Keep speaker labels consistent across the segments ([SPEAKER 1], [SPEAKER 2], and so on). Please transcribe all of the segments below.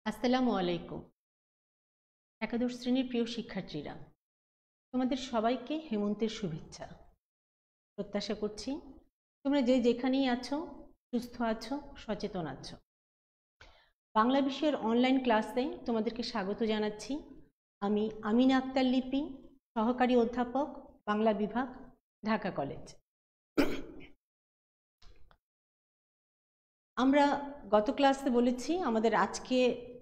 [SPEAKER 1] আসসালামু আলাইকুম। একাদশ শ্রেণীর প্রিয় শিক্ষার্থীরা, তোমাদের সবাইকে হেমন্তের শুভেচ্ছা। প্রত্যাশা করছি তোমরা যে যেখানেই আছো সুস্থ আছো, সচেতন আছো। বাংলা বিষয়ের অনলাইন ক্লাসে তোমাদেরকে স্বাগত জানাচ্ছি। আমি আমিনা আক্তার লিপি, সহকারী অধ্যাপক, বাংলা বিভাগ, ঢাকা কলেজ। আমরা গত ক্লাসে বলেছি আমাদের আজকে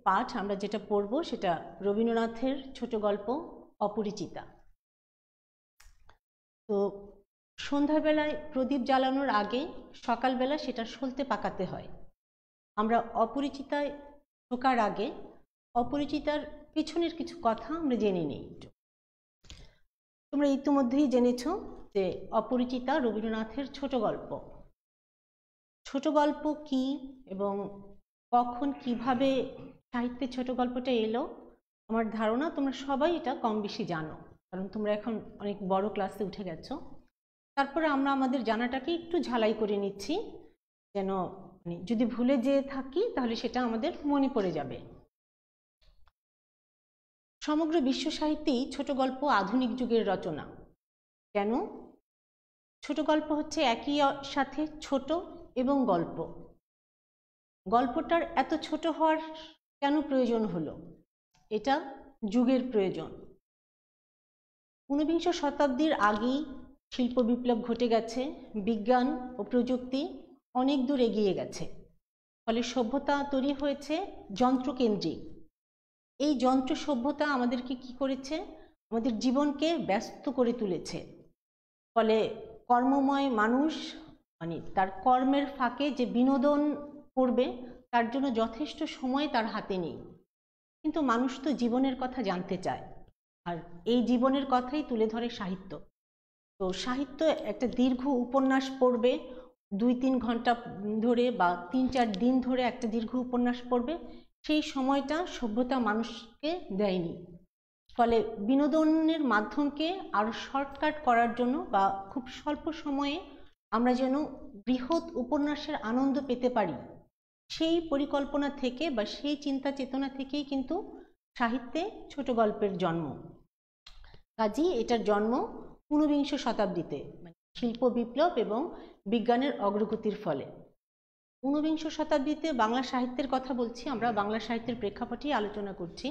[SPEAKER 1] পাঠ আমরা যেটা পড়ব সেটা রবীন্দ্রনাথের ছোট গল্প অপরিচিতা। তো সন্ধ্যাবেলায় প্রদীপ জ্বালানোর আগে সকালবেলা সেটা সলতে পাকাতে হয়। আমরা অপরিচিতায় ঢোকার আগে অপরিচিতার পিছনের কিছু কথা আমরা জেনে নিই। তোমরা ইতিমধ্যেই জেনেছ যে অপরিচিতা রবীন্দ্রনাথের ছোট গল্প। ছোট গল্প কি এবং কখন কিভাবে সাহিত্যে ছোট গল্পটা এলো, আমার ধারণা তোমরা সবাই এটা কম বেশি জানো, কারণ তোমরা এখন অনেক বড় ক্লাসে উঠে গেছো। তারপরে আমরা আমাদের জানাটাকে একটু ঝালাই করে নিচ্ছি, যেন যদি ভুলে যেয়ে থাকি তাহলে সেটা আমাদের মনে পড়ে যাবে। সমগ্র বিশ্ব সাহিত্যেই ছোট গল্প আধুনিক যুগের রচনা। কেন? ছোট গল্প হচ্ছে একই সাথে ছোট এবং গল্প। গল্পটার এত ছোট হওয়ার কেন প্রয়োজন হলো? এটা যুগের প্রয়োজন। ঊনবিংশ শতাব্দীর আগেই শিল্প বিপ্লব ঘটে গেছে, বিজ্ঞান ও প্রযুক্তি অনেক দূর এগিয়ে গেছে, ফলে সভ্যতা তৈরি হয়েছে যন্ত্রকেন্দ্রিক। এই যন্ত্র সভ্যতা আমাদেরকে কি করেছে? আমাদের জীবনকে ব্যস্ত করে তুলেছে। ফলে কর্মময় মানুষ তার কর্মের ফাঁকে যে বিনোদন করবে তার জন্য যথেষ্ট সময় তার হাতে নেই। কিন্তু মানুষ তো জীবনের কথা জানতে চায়, আর এই জীবনের কথাই তুলে ধরে সাহিত্য। তো সাহিত্য একটা দীর্ঘ উপন্যাস পড়বে 2-3 ঘন্টা ধরে বা 3-4 দিন ধরে একটা দীর্ঘ উপন্যাস পড়বে, সেই সময়টা সভ্যতা মানুষকে দেয়নি। ফলে বিনোদনের মাধ্যমকে আরো শর্টকাট করার জন্য বা খুব স্বল্প সময়ে আমরা যেন বৃহৎ উপন্যাসের আনন্দ পেতে পারি, সেই পরিকল্পনা থেকে বা সেই চিন্তা চেতনা থেকেই কিন্তু সাহিত্যে ছোট গল্পের জন্ম। কাজেই এটার জন্ম ঊনবিংশ শতাব্দীতে, শিল্প বিপ্লব এবং বিজ্ঞানের অগ্রগতির ফলে। ঊনবিংশ শতাব্দীতে বাংলা সাহিত্যের কথা বলছি, আমরা বাংলা সাহিত্যের প্রেক্ষাপটেই আলোচনা করছি।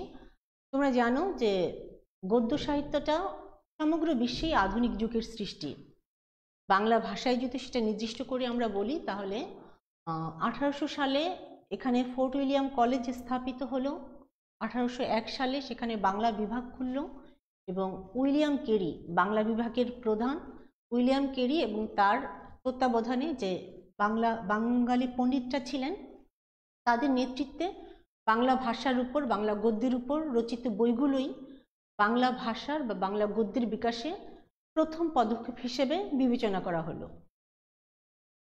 [SPEAKER 1] তোমরা জানো যে গদ্য সাহিত্যটা সমগ্র বিশ্বেই আধুনিক যুগের সৃষ্টি। বাংলা ভাষায় যদি সেটা নির্দিষ্ট করে আমরা বলি তাহলে 1800 সালে এখানে ফোর্ট উইলিয়াম কলেজ স্থাপিত হলো। 1801 সালে সেখানে বাংলা বিভাগ খুলল এবং উইলিয়াম কেরি বাংলা বিভাগের প্রধান। উইলিয়াম কেরি এবং তার তত্ত্বাবধানে যে বাঙালি পণ্ডিতরা ছিলেন তাদের নেতৃত্বে বাংলা ভাষার উপর, বাংলা গদ্যের উপর রচিত বইগুলোই বাংলা ভাষার বা বাংলা গদ্যের বিকাশে প্রথম পদক্ষেপ হিসেবে বিবেচনা করা হলো।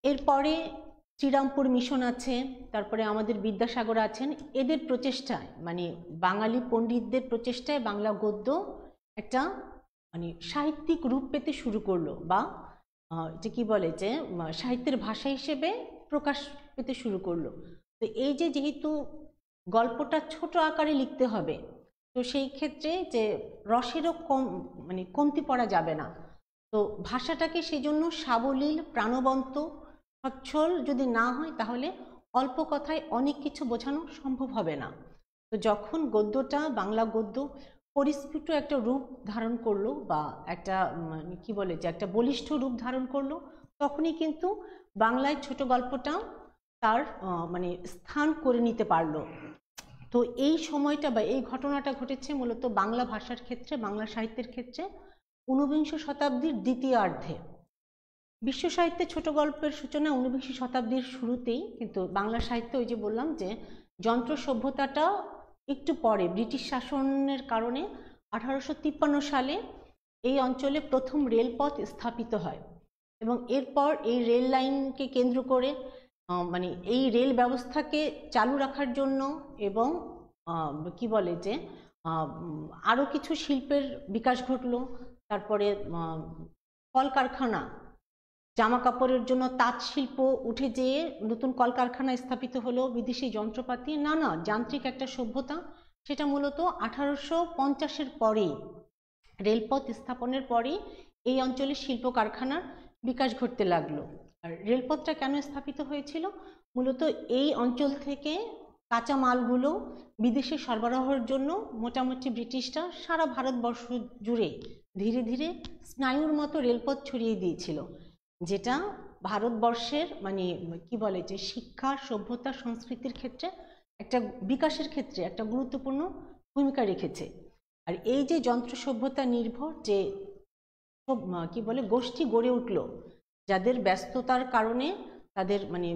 [SPEAKER 1] এরপরে শ্রীরামপুর মিশন আছে, তারপরে আমাদের বিদ্যাসাগর আছেন, এদের প্রচেষ্টায় বাঙালি পণ্ডিতদের প্রচেষ্টায় বাংলা গদ্য একটা সাহিত্যিক রূপ পেতে শুরু করলো, বা যে কি বলে যে সাহিত্যের ভাষা হিসেবে প্রকাশ পেতে শুরু করলো। তো এই যে যেহেতু গল্পটা ছোট আকারে লিখতে হবে, তো সেই ক্ষেত্রে যে রসেরও কমতি পড়া যাবে না। তো ভাষাটাকে সেই জন্য সাবলীল, প্রাণবন্ত, সচ্ছল যদি না হয় তাহলে অল্প কথায় অনেক কিছু বোঝানো সম্ভব হবে না। তো যখন গদ্যটা, বাংলা গদ্য পরিস্ফুট একটা রূপ ধারণ করলো বা একটা কি বলে যে একটা বলিষ্ঠ রূপ ধারণ করলো, তখনই কিন্তু বাংলায় ছোট গল্পটা তার স্থান করে নিতে পারলো। তো এই সময়টা বা এই ঘটনাটা ঘটেছে মূলত বাংলা ভাষার ক্ষেত্রে, বাংলা সাহিত্যের ক্ষেত্রে ঊনবিংশ শতাব্দীর দ্বিতীয়ার্ধে। বিশ্ব সাহিত্যে ছোট গল্পের সূচনা ঊনবিংশ শতাব্দীর শুরুতেই, কিন্তু বাংলা সাহিত্যে ওই যে বললাম যে যন্ত্র সভ্যতাটা একটু পরে ব্রিটিশ শাসনের কারণে 1853 সালে এই অঞ্চলে প্রথম রেলপথ স্থাপিত হয় এবং এরপর এই রেল লাইনকে কেন্দ্র করে এই রেল ব্যবস্থাকে চালু রাখার জন্য এবং কি বলে যে আরও কিছু শিল্পের বিকাশ ঘটলো। তারপরে কলকারখানা, জামা কাপড়ের জন্য তাঁত শিল্প উঠে যেয়ে নতুন কলকারখানা স্থাপিত হলো, বিদেশি যন্ত্রপাতি, নানা যান্ত্রিক একটা সভ্যতা, সেটা মূলত 1850-এর পরেই, রেলপথ স্থাপনের পরেই এই অঞ্চলে শিল্প কারখানার বিকাশ ঘটতে লাগলো। আর রেলপথটা কেন স্থাপিত হয়েছিল? মূলত এই অঞ্চল থেকে কাঁচা মালগুলো বিদেশে সরবরাহের জন্য মোটামুটি ব্রিটিশরা সারা ভারতবর্ষ জুড়ে ধীরে ধীরে স্নায়ুর মতো রেলপথ ছড়িয়ে দিয়েছিল, যেটা ভারতবর্ষের মানে কি বলে যে শিক্ষা, সভ্যতা, সংস্কৃতির ক্ষেত্রে একটা বিকাশের ক্ষেত্রে একটা গুরুত্বপূর্ণ ভূমিকা রেখেছে। আর এই যে যন্ত্র সভ্যতা নির্ভর যে কি বলে গোষ্ঠী গড়ে উঠল, যাদের ব্যস্ততার কারণে তাদের মানে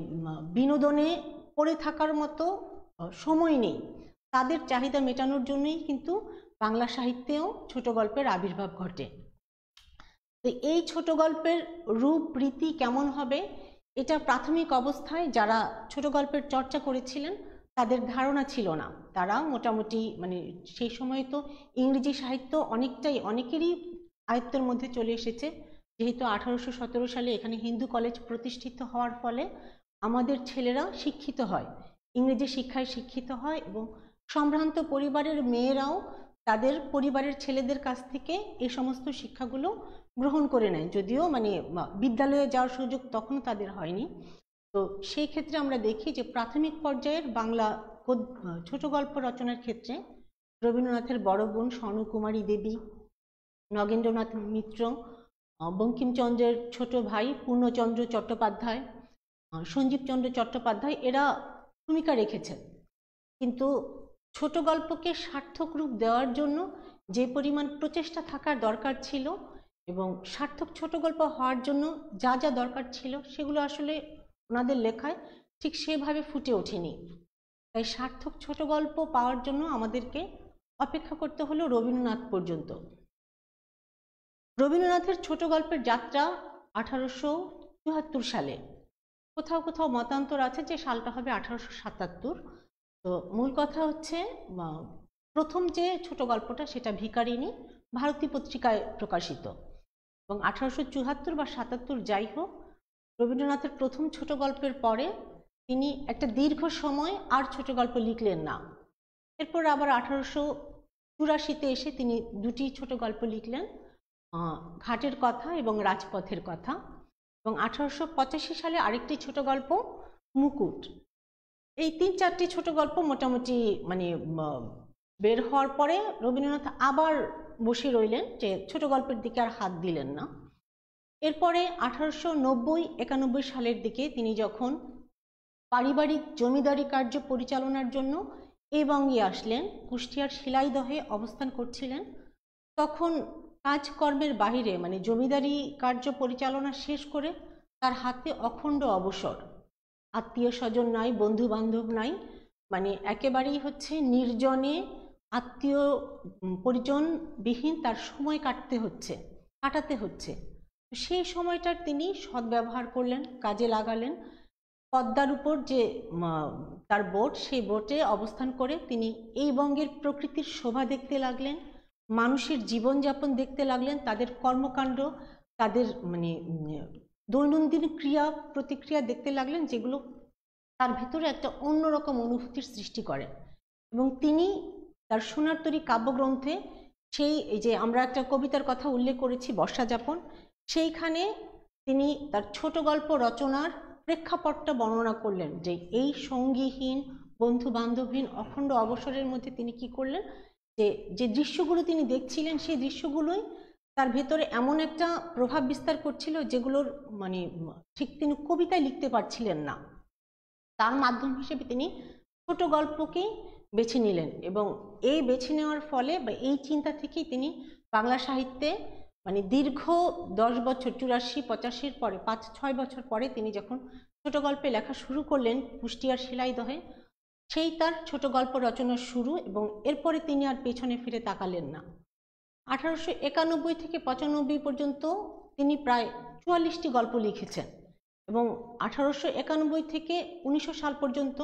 [SPEAKER 1] বিনোদনে পড়ে থাকার মতো সময় নেই, তাদের চাহিদা মেটানোর জন্যই কিন্তু বাংলা সাহিত্যেও ছোট গল্পের আবির্ভাব ঘটে। তো এই ছোট গল্পের রূপ রীতি কেমন হবে, এটা প্রাথমিক অবস্থায় যারা ছোট গল্পের চর্চা করেছিলেন তাদের ধারণা ছিল না। তারা মোটামুটি মানে সেই সময় তো ইংরেজি সাহিত্য অনেকেরই আয়ত্তের মধ্যে চলে এসেছে, যেহেতু 1817 সালে এখানে হিন্দু কলেজ প্রতিষ্ঠিত হওয়ার ফলে আমাদের ছেলেরা শিক্ষিত হয়, ইংরেজি শিক্ষায় শিক্ষিত হয়, এবং সম্ভ্রান্ত পরিবারের মেয়েরাও তাদের পরিবারের ছেলেদের কাছ থেকে এই সমস্ত শিক্ষাগুলো গ্রহণ করে নেয়, যদিও মানে বিদ্যালয়ে যাওয়ার সুযোগ তখনও তাদের হয়নি। তো সেই ক্ষেত্রে আমরা দেখি যে প্রাথমিক পর্যায়ের বাংলা ছোট গল্প রচনার ক্ষেত্রে রবীন্দ্রনাথের বড় বোন স্বর্ণকুমারী দেবী, নগেন্দ্রনাথ মিত্র, বঙ্কিমচন্দ্রের ছোট ভাই পূর্ণচন্দ্র চট্টোপাধ্যায়, সঞ্জীবচন্দ্র চট্টোপাধ্যায় এরা ভূমিকা রেখেছেন। কিন্তু ছোট গল্পকে সার্থক রূপ দেওয়ার জন্য যে পরিমাণ প্রচেষ্টা থাকার দরকার ছিল এবং সার্থক ছোট গল্প হওয়ার জন্য যা যা দরকার ছিল সেগুলো আসলে ওনাদের লেখায় ঠিক সেভাবে ফুটে ওঠেনি। তাই সার্থক ছোট গল্প পাওয়ার জন্য আমাদেরকে অপেক্ষা করতে হলো রবীন্দ্রনাথ পর্যন্ত। রবীন্দ্রনাথের ছোট গল্পের যাত্রা 1874 সালে, কোথাও কোথাও মতান্তর আছে যে সালটা হবে 1877। তো মূল কথা হচ্ছে প্রথম যে ছোট গল্পটা সেটা ভিখারিনী ভারতী পত্রিকায় প্রকাশিত, এবং 1874 বা 77 যাই হোক, রবীন্দ্রনাথের প্রথম ছোট গল্পের পরে তিনি একটা দীর্ঘ সময় আর ছোট গল্প লিখলেন না। এরপর আবার 1884-তে এসে তিনি দুটি ছোট গল্প লিখলেন, ঘাটের কথা এবং রাজপথের কথা, এবং 1885 সালে আরেকটি ছোট গল্প মুকুট। এই 3-4টি ছোট গল্প মোটামুটি মানে বের হওয়ার পরে রবীন্দ্রনাথ আবার বসে রইলেন, যে ছোট গল্পের দিকে আর হাত দিলেন না। এরপরে 1890-91 সালের দিকে তিনি যখন পারিবারিক জমিদারি কার্য পরিচালনার জন্য এই বঙ্গে আসলেন, কুষ্টিয়ার শিলাইদহে অবস্থান করছিলেন, তখন কাজকর্মের বাহিরে মানে জমিদারি কার্য পরিচালনা শেষ করে তার হাতে অখণ্ড অবসর, আত্মীয় স্বজন নাই, বন্ধু বান্ধব নাই, মানে একেবারেই হচ্ছে নির্জনে আত্মীয় পরিজনবিহীন তার সময় কাটাতে হচ্ছে। সেই সময়টার তিনি সদ্ব্যবহার করলেন, কাজে লাগালেন। পদ্মার উপর যে তার বোট, সেই বোটে অবস্থান করে তিনি এই বঙ্গের প্রকৃতির শোভা দেখতে লাগলেন, মানুষের জীবনযাপন দেখতে লাগলেন, তাদের কর্মকাণ্ড, তাদের মানে দৈনন্দিন ক্রিয়া প্রতিক্রিয়া দেখতে লাগলেন, যেগুলো তার ভিতরে একটা অন্যরকম অনুভূতির সৃষ্টি করে। এবং তিনি তার সোনার তরী কাব্যগ্রন্থে সেই যে আমরা একটা কবিতার কথা উল্লেখ করেছি বর্ষাযাপন, সেইখানে তিনি তার ছোট গল্প রচনার প্রেক্ষাপটটা বর্ণনা করলেন, যে এই সঙ্গীহীন বন্ধু বান্ধবহীন অখণ্ড অবসরের মধ্যে তিনি কি করলেন, যে দৃশ্যগুলো তিনি দেখছিলেন সেই দৃশ্যগুলোই তার ভেতরে এমন একটা প্রভাব বিস্তার করছিল যেগুলোর মানে ঠিক তিনি কবিতায় লিখতে পারছিলেন না। তার মাধ্যম হিসেবে তিনি ছোট গল্পকেই বেছে নিলেন, এবং এই বেছে নেওয়ার ফলে বা এই চিন্তা থেকেই তিনি বাংলা সাহিত্যে মানে দীর্ঘ 10 বছর 84-85 পরে 5-6 বছর পরে তিনি যখন ছোট গল্পে লেখা শুরু করলেন কুষ্টিয়ার শিলাইদহে, সেই তার ছোট গল্প রচনা শুরু, এবং এরপরে তিনি আর পেছনে ফিরে তাকালেন না। 1891 থেকে 95 পর্যন্ত তিনি প্রায় 44টি গল্প লিখেছেন, এবং 1891 থেকে 1900 সাল পর্যন্ত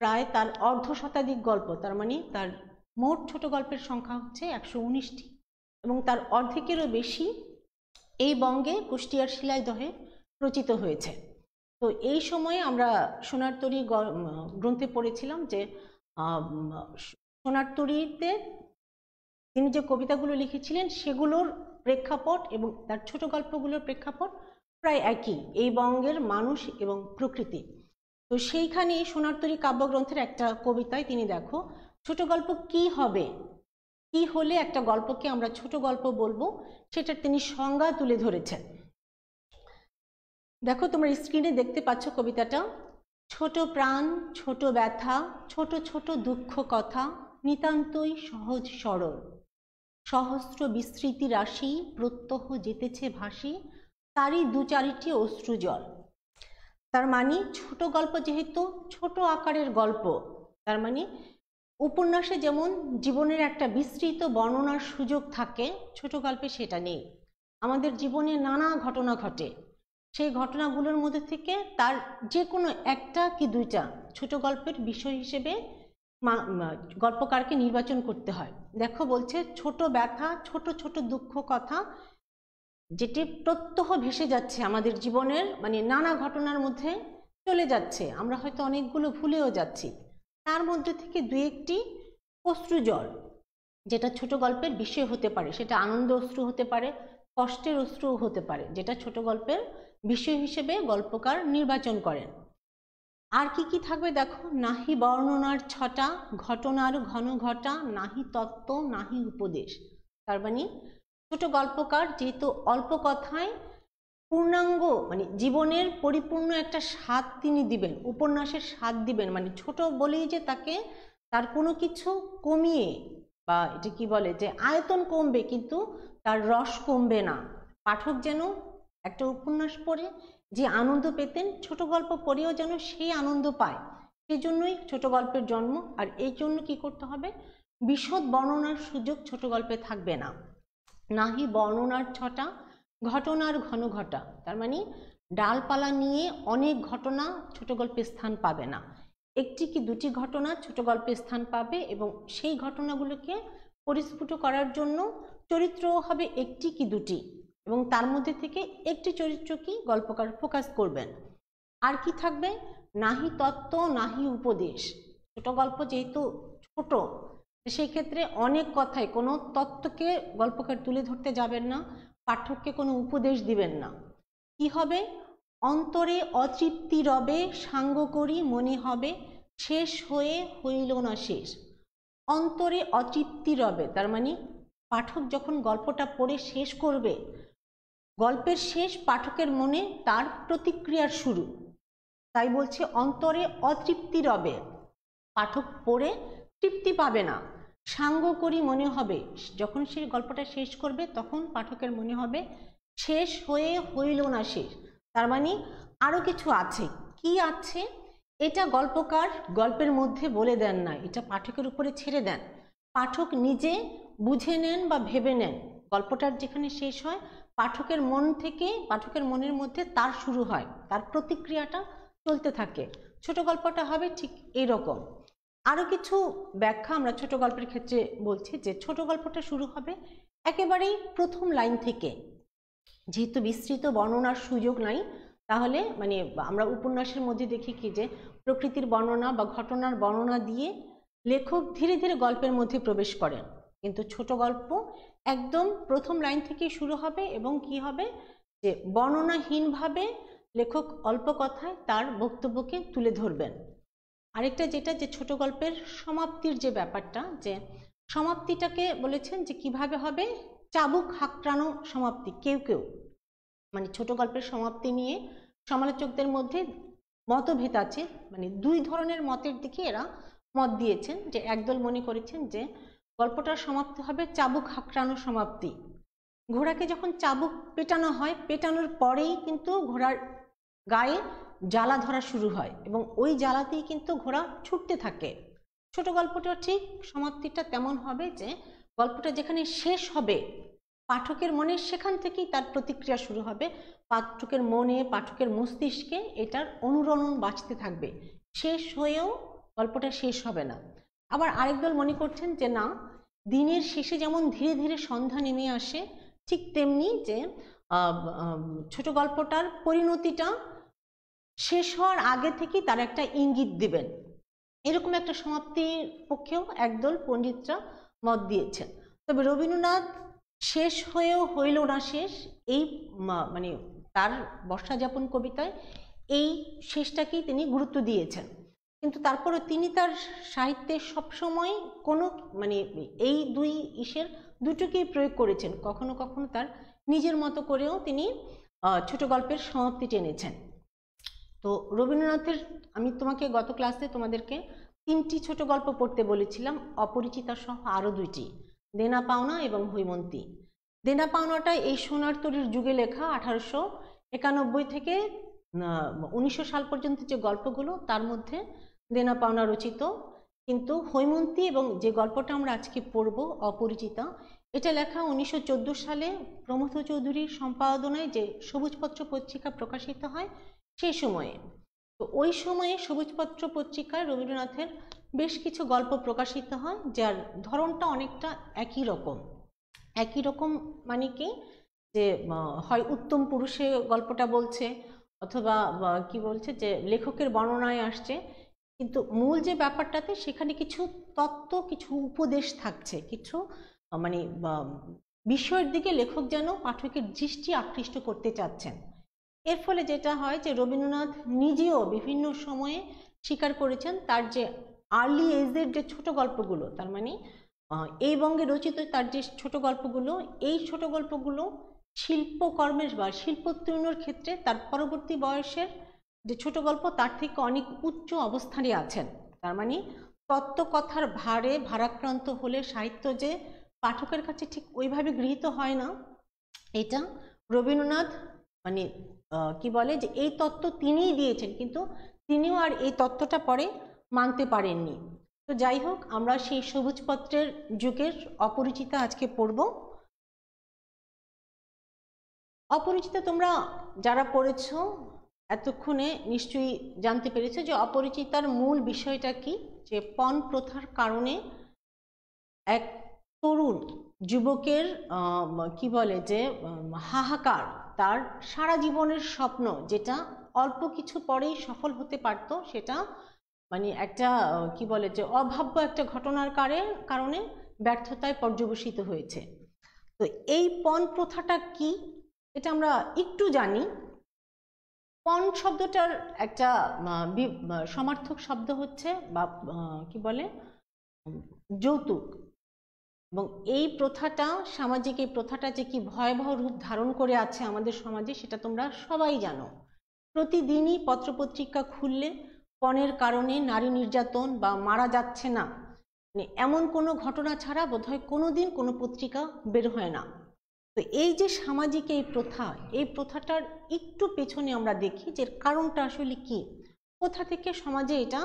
[SPEAKER 1] প্রায় তার অর্ধশতাধিক গল্প, তার মানে তার মোট ছোট গল্পের সংখ্যা হচ্ছে 119টি, এবং তার অর্ধেকেরও বেশি এই বঙ্গে কুষ্টিয়ার শিলাইদহে রচিত হয়েছে। তো এই সময়ে আমরা সোনার তরী গ্রন্থে পড়েছিলাম যে সোনার তরীতে তিনি যে কবিতাগুলো লিখেছিলেন সেগুলোর প্রেক্ষাপট এবং তার ছোট গল্পগুলোর প্রেক্ষাপট প্রায় একই, এই বঙ্গের মানুষ এবং প্রকৃতি। তো সেইখানে সোনার তরী কাব্যগ্রন্থের একটা কবিতায় তিনি দেখো ছোট গল্প কি হবে, কি হলে একটা গল্পকে আমরা ছোট গল্প বলবো সেটার তিনি সংজ্ঞা তুলে ধরেছেন। দেখো তোমরা স্ক্রিনে দেখতে পাচ্ছ কবিতাটা। ছোট প্রাণ, ছোট ব্যথা, ছোট ছোট দুঃখ কথা, নিতান্তই সহজ সরল, সহস্র বিস্মৃতি রাশি প্রত্যহ যেতেছে ভাসি, তারই দু চারিটি অশ্রু জল। তার মানে ছোট গল্প যেহেতু ছোট আকারের গল্প, তার মানে উপন্যাসে যেমন জীবনের একটা বিস্তৃত বর্ণনার সুযোগ থাকে, ছোট গল্পে সেটা নেই। আমাদের জীবনে নানা ঘটনা ঘটে, সেই ঘটনাগুলোর মধ্যে থেকে তার যে কোনো একটা কি দুইটা ছোট গল্পের বিষয় হিসেবে গল্পকারকে নির্বাচন করতে হয়। দেখো বলছে ছোট ব্যথা, ছোট ছোট দুঃখ কথা, যেটি প্রত্যহ ভেসে যাচ্ছে আমাদের জীবনের, মানে নানা ঘটনার মধ্যে চলে যাচ্ছে, আমরা হয়তো অনেকগুলো ভুলেও যাচ্ছি, তার মধ্যে থেকে দুই একটি অশ্রুজল যেটা ছোট গল্পের বিষয় হতে পারে, সেটা আনন্দ অশ্রু হতে পারে, কষ্টের অশ্রুও হতে পারে, যেটা ছোট গল্পের বিষয় হিসেবে গল্পকার নির্বাচন করেন। আর কি কি থাকবে দেখো, নাহি বর্ণনার ছটা, ঘটনার ঘন ঘটা, নাহি তত্ত্ব নাহি উপদেশ। তার মানে ছোট গল্পকার যেহেতু অল্প কথায় পূর্ণাঙ্গ মানে জীবনের পরিপূর্ণ একটা স্বাদ তিনি দিবেন, উপন্যাসের স্বাদ দিবেন, মানে ছোট বলেই যে তাকে তার কোনো কিছু কমিয়ে বা এটা কি বলে যে আয়তন কমবে কিন্তু তার রস কমবে না। পাঠক যেন একটা উপন্যাস পড়ে যে আনন্দ পেতেন, ছোট গল্প পড়েও যেন সেই আনন্দ পায়, সেই জন্যই ছোট গল্পের জন্ম। আর এই জন্য কি করতে হবে, বিশদ বর্ণনার সুযোগ ছোট গল্পে থাকবে না। নাহি বর্ণনার ছটা, ঘটনার ঘন ঘটা, তার মানে ডালপালা নিয়ে অনেক ঘটনা ছোট গল্পে স্থান পাবে না, একটি কি দুটি ঘটনা ছোট গল্পে স্থান পাবে এবং সেই ঘটনাগুলোকে পরিস্ফুট করার জন্য চরিত্রও হবে একটি কি দুটি, এবং তার মধ্যে থেকে একটি চরিত্র কি গল্পকার ফোকাস করবেন। আর কি থাকবে, নাহি তত্ত্ব নাহি উপদেশ। ছোট গল্প যেহেতু ছোট, সেই ক্ষেত্রে অনেক কথায় কোনো তত্ত্বকে গল্পকার তুলে ধরতে যাবেন না, পাঠককে কোনো উপদেশ দিবেন না। কি হবে, অন্তরে অতৃপ্তি রবে, সাঙ্গ করি মনে হবে, শেষ হয়ে হইল না শেষ। অন্তরে অতৃপ্তি রবে, তার মানে পাঠক যখন গল্পটা পড়ে শেষ করবে, গল্পের শেষ পাঠকের মনে তার প্রতিক্রিয়ার শুরু, তাই বলছে অন্তরে অতৃপ্তি রবে, পাঠক পড়ে তৃপ্তি পাবে না। সাঙ্গ করি মনে হবে, যখন সে গল্পটা শেষ করবে তখন পাঠকের মনে হবে শেষ হয়ে হইল না শেষ, তার মানে আরো কিছু আছে। কি আছে এটা গল্পকার গল্পের মধ্যে বলে দেন না, এটা পাঠকের উপরে ছেড়ে দেন, পাঠক নিজে বুঝে নেন বা ভেবে নেন। গল্পটার যেখানে শেষ হয় পাঠকের মন থেকে, পাঠকের মনের মধ্যে তার শুরু হয়, তার প্রতিক্রিয়াটা চলতে থাকে। ছোট গল্পটা হবে ঠিক এইরকম। আরো কিছু ব্যাখ্যা আমরা ছোট গল্পের ক্ষেত্রে বলছি যে ছোট গল্পটা শুরু হবে একেবারেই প্রথম লাইন থেকে, যেহেতু বিস্তৃত বর্ণনার সুযোগ নাই, তাহলে মানে আমরা উপন্যাসের মধ্যে দেখি কি যে প্রকৃতির বর্ণনা বা ঘটনার বর্ণনা দিয়ে লেখক ধীরে ধীরে গল্পের মধ্যে প্রবেশ করেন, কিন্তু ছোট গল্প একদম প্রথম লাইন থেকে শুরু হবে এবং কি হবে যে বর্ণনাহীনভাবে লেখক অল্প কথায় তার বক্তব্যকে তুলে ধরবেন। আরেকটা যেটা যে ছোট গল্পের সমাপ্তির যে ব্যাপারটা, যে সমাপ্তিটাকে বলেছেন যে কিভাবে হবে, চাবুক হাঁকড়ানো সমাপ্তি। কেউ কেউ মানে ছোট গল্পের সমাপ্তি নিয়ে সমালোচকদের মধ্যে মতভেদ আছে, মানে দুই ধরনের মতের দিকে এরা মত দিয়েছেন। যে একদল মনে করেছেন যে গল্পটার সমাপ্তি হবে চাবুক হাঁকড়ানো সমাপ্তি, ঘোড়াকে যখন চাবুক পেটানো হয় পেটানোর পরেই কিন্তু ঘোড়ার গায়ে জ্বালা ধরা শুরু হয় এবং ওই জ্বালাতেই কিন্তু ঘোড়া ছুটতে থাকে। ছোট গল্পটা ঠিক সমাপ্তিটা তেমন হবে যে গল্পটা যেখানে শেষ হবে পাঠকের মনে সেখান থেকেই তার প্রতিক্রিয়া শুরু হবে, পাঠকের মনে পাঠকের মস্তিষ্কে এটার অনুরণন বাঁচতে থাকবে, শেষ হয়েও গল্পটা শেষ হবে না। আবার আরেক দল মনে করছেন যে না, দিনের শেষে যেমন ধীরে ধীরে সন্ধ্যা নেমে আসে ঠিক তেমনি যে ছোট গল্পটার পরিণতিটা শেষ হওয়ার আগে থেকেই তারা একটা ইঙ্গিত দিবেন, এরকম একটা সমাপ্তির পক্ষেও একদল পণ্ডিতরা মত দিয়েছেন। তবে রবীন্দ্রনাথ শেষ হয়েও হইল না শেষ, এই মানে তার বর্ষাযাপন কবিতায় এই শেষটাকেই তিনি গুরুত্ব দিয়েছেন। কিন্তু তারপরে তিনি তার সাহিত্যে সবসময় কোনো মানে এই দুই ইসের দুটোকেই প্রয়োগ করেছেন, কখনো কখনো তার নিজের মতো করেও তিনি ছোট গল্পের সমাপ্তি টেনেছেন। তো রবীন্দ্রনাথের আমি তোমাকে গত ক্লাসে তোমাদেরকে 3টি ছোট গল্প পড়তে বলেছিলাম, অপরিচিতা সহ আরও 2টি, দেনা পাওনা এবং হৈমন্তী। দেনা পাওনাটা এই সোনার তরীর যুগে লেখা, 1891 থেকে 1900 সাল পর্যন্ত যে গল্পগুলো তার মধ্যে দেনা পাওনা রচিত। কিন্তু হৈমন্তী এবং যে গল্পটা আমরা আজকে পড়ব অপরিচিতা, এটা লেখা 1914 সালে প্রমথ চৌধুরীর সম্পাদনায় যে সবুজপত্র পত্রিকা প্রকাশিত হয় সেই সময়ে। তো ওই সময়ে সবুজপত্র পত্রিকায় রবীন্দ্রনাথের বেশ কিছু গল্প প্রকাশিত হয় যার ধরনটা অনেকটা একই রকম মানে কি, যে হয় উত্তম পুরুষে গল্পটা বলছে অথবা কি বলছে যে লেখকের বর্ণনায় আসছে, কিন্তু মূল যে ব্যাপারটাতে সেখানে কিছু তত্ত্ব, কিছু উপদেশ থাকছে, কিছু মানে বিষয়ের দিকে লেখক যেন পাঠকের দৃষ্টি আকৃষ্ট করতে চাচ্ছেন। এর ফলে যেটা হয় যে রবীন্দ্রনাথ নিজেও বিভিন্ন সময়ে স্বীকার করেছেন তার যে আর্লি এজের যে ছোট গল্পগুলো, তার মানে এই বঙ্গে রচিত তার যে ছোট গল্পগুলো, এই ছোট গল্পগুলো শিল্পকর্মের বা শিল্পোত্তীর্ণর ক্ষেত্রে তার পরবর্তী বয়সের যে ছোট গল্প তার থেকে অনেক উচ্চ অবস্থানে আছেন। তার মানে তত্ত্বকথার ভারে ভারাক্রান্ত হলে সাহিত্য যে পাঠকের কাছে ঠিক ওইভাবে গৃহীত হয় না, এটা রবীন্দ্রনাথ মানে কি বলে যে এই তত্ত্ব তিনিই দিয়েছেন, কিন্তু তিনিও আর এই তত্ত্বটা পরে মানতে পারেননি। তো যাই হোক, আমরা সেই সবুজপত্রের যুগের অপরিচিতা আজকে পড়ব। অপরিচিতা তোমরা যারা পড়েছো এতক্ষণে নিশ্চয়ই জানতে পেরেছো যে অপরিচিতার মূল বিষয়টা কি, যে পণ প্রথার কারণে এক তরুণ যুবকের কি বলে যে হাহাকার, তার সারা জীবনের স্বপ্ন যেটা অল্প কিছু পরেই সফল হতে পারত, সেটা মানে একটা কি বলে যে অভাব্য একটা ঘটনার কারণে ব্যর্থতায় পর্যবসিত হয়েছে। তো এই পণ প্রথাটা কি এটা আমরা একটু জানি। পণ শব্দটার একটা সমার্থক শব্দ হচ্ছে বা কি বলে যৌতুক, এবং এই প্রথাটা সামাজিক এই প্রথাটা যে কি ভয়াবহ রূপ ধারণ করে আছে আমাদের সমাজে সেটা তোমরা সবাই জানো। প্রতিদিনই পত্রপত্রিকা খুললে পণের কারণে নারী নির্যাতন বা মারা যাচ্ছে না মানে এমন কোনো ঘটনা ছাড়া বোধহয় কোনোদিন কোনো পত্রিকা বের হয় না। তো এই যে সামাজিক এই প্রথা, এই প্রথাটার একটু পেছনে আমরা দেখি যে কারণটা আসলে কি, কোথা থেকে সমাজে এটা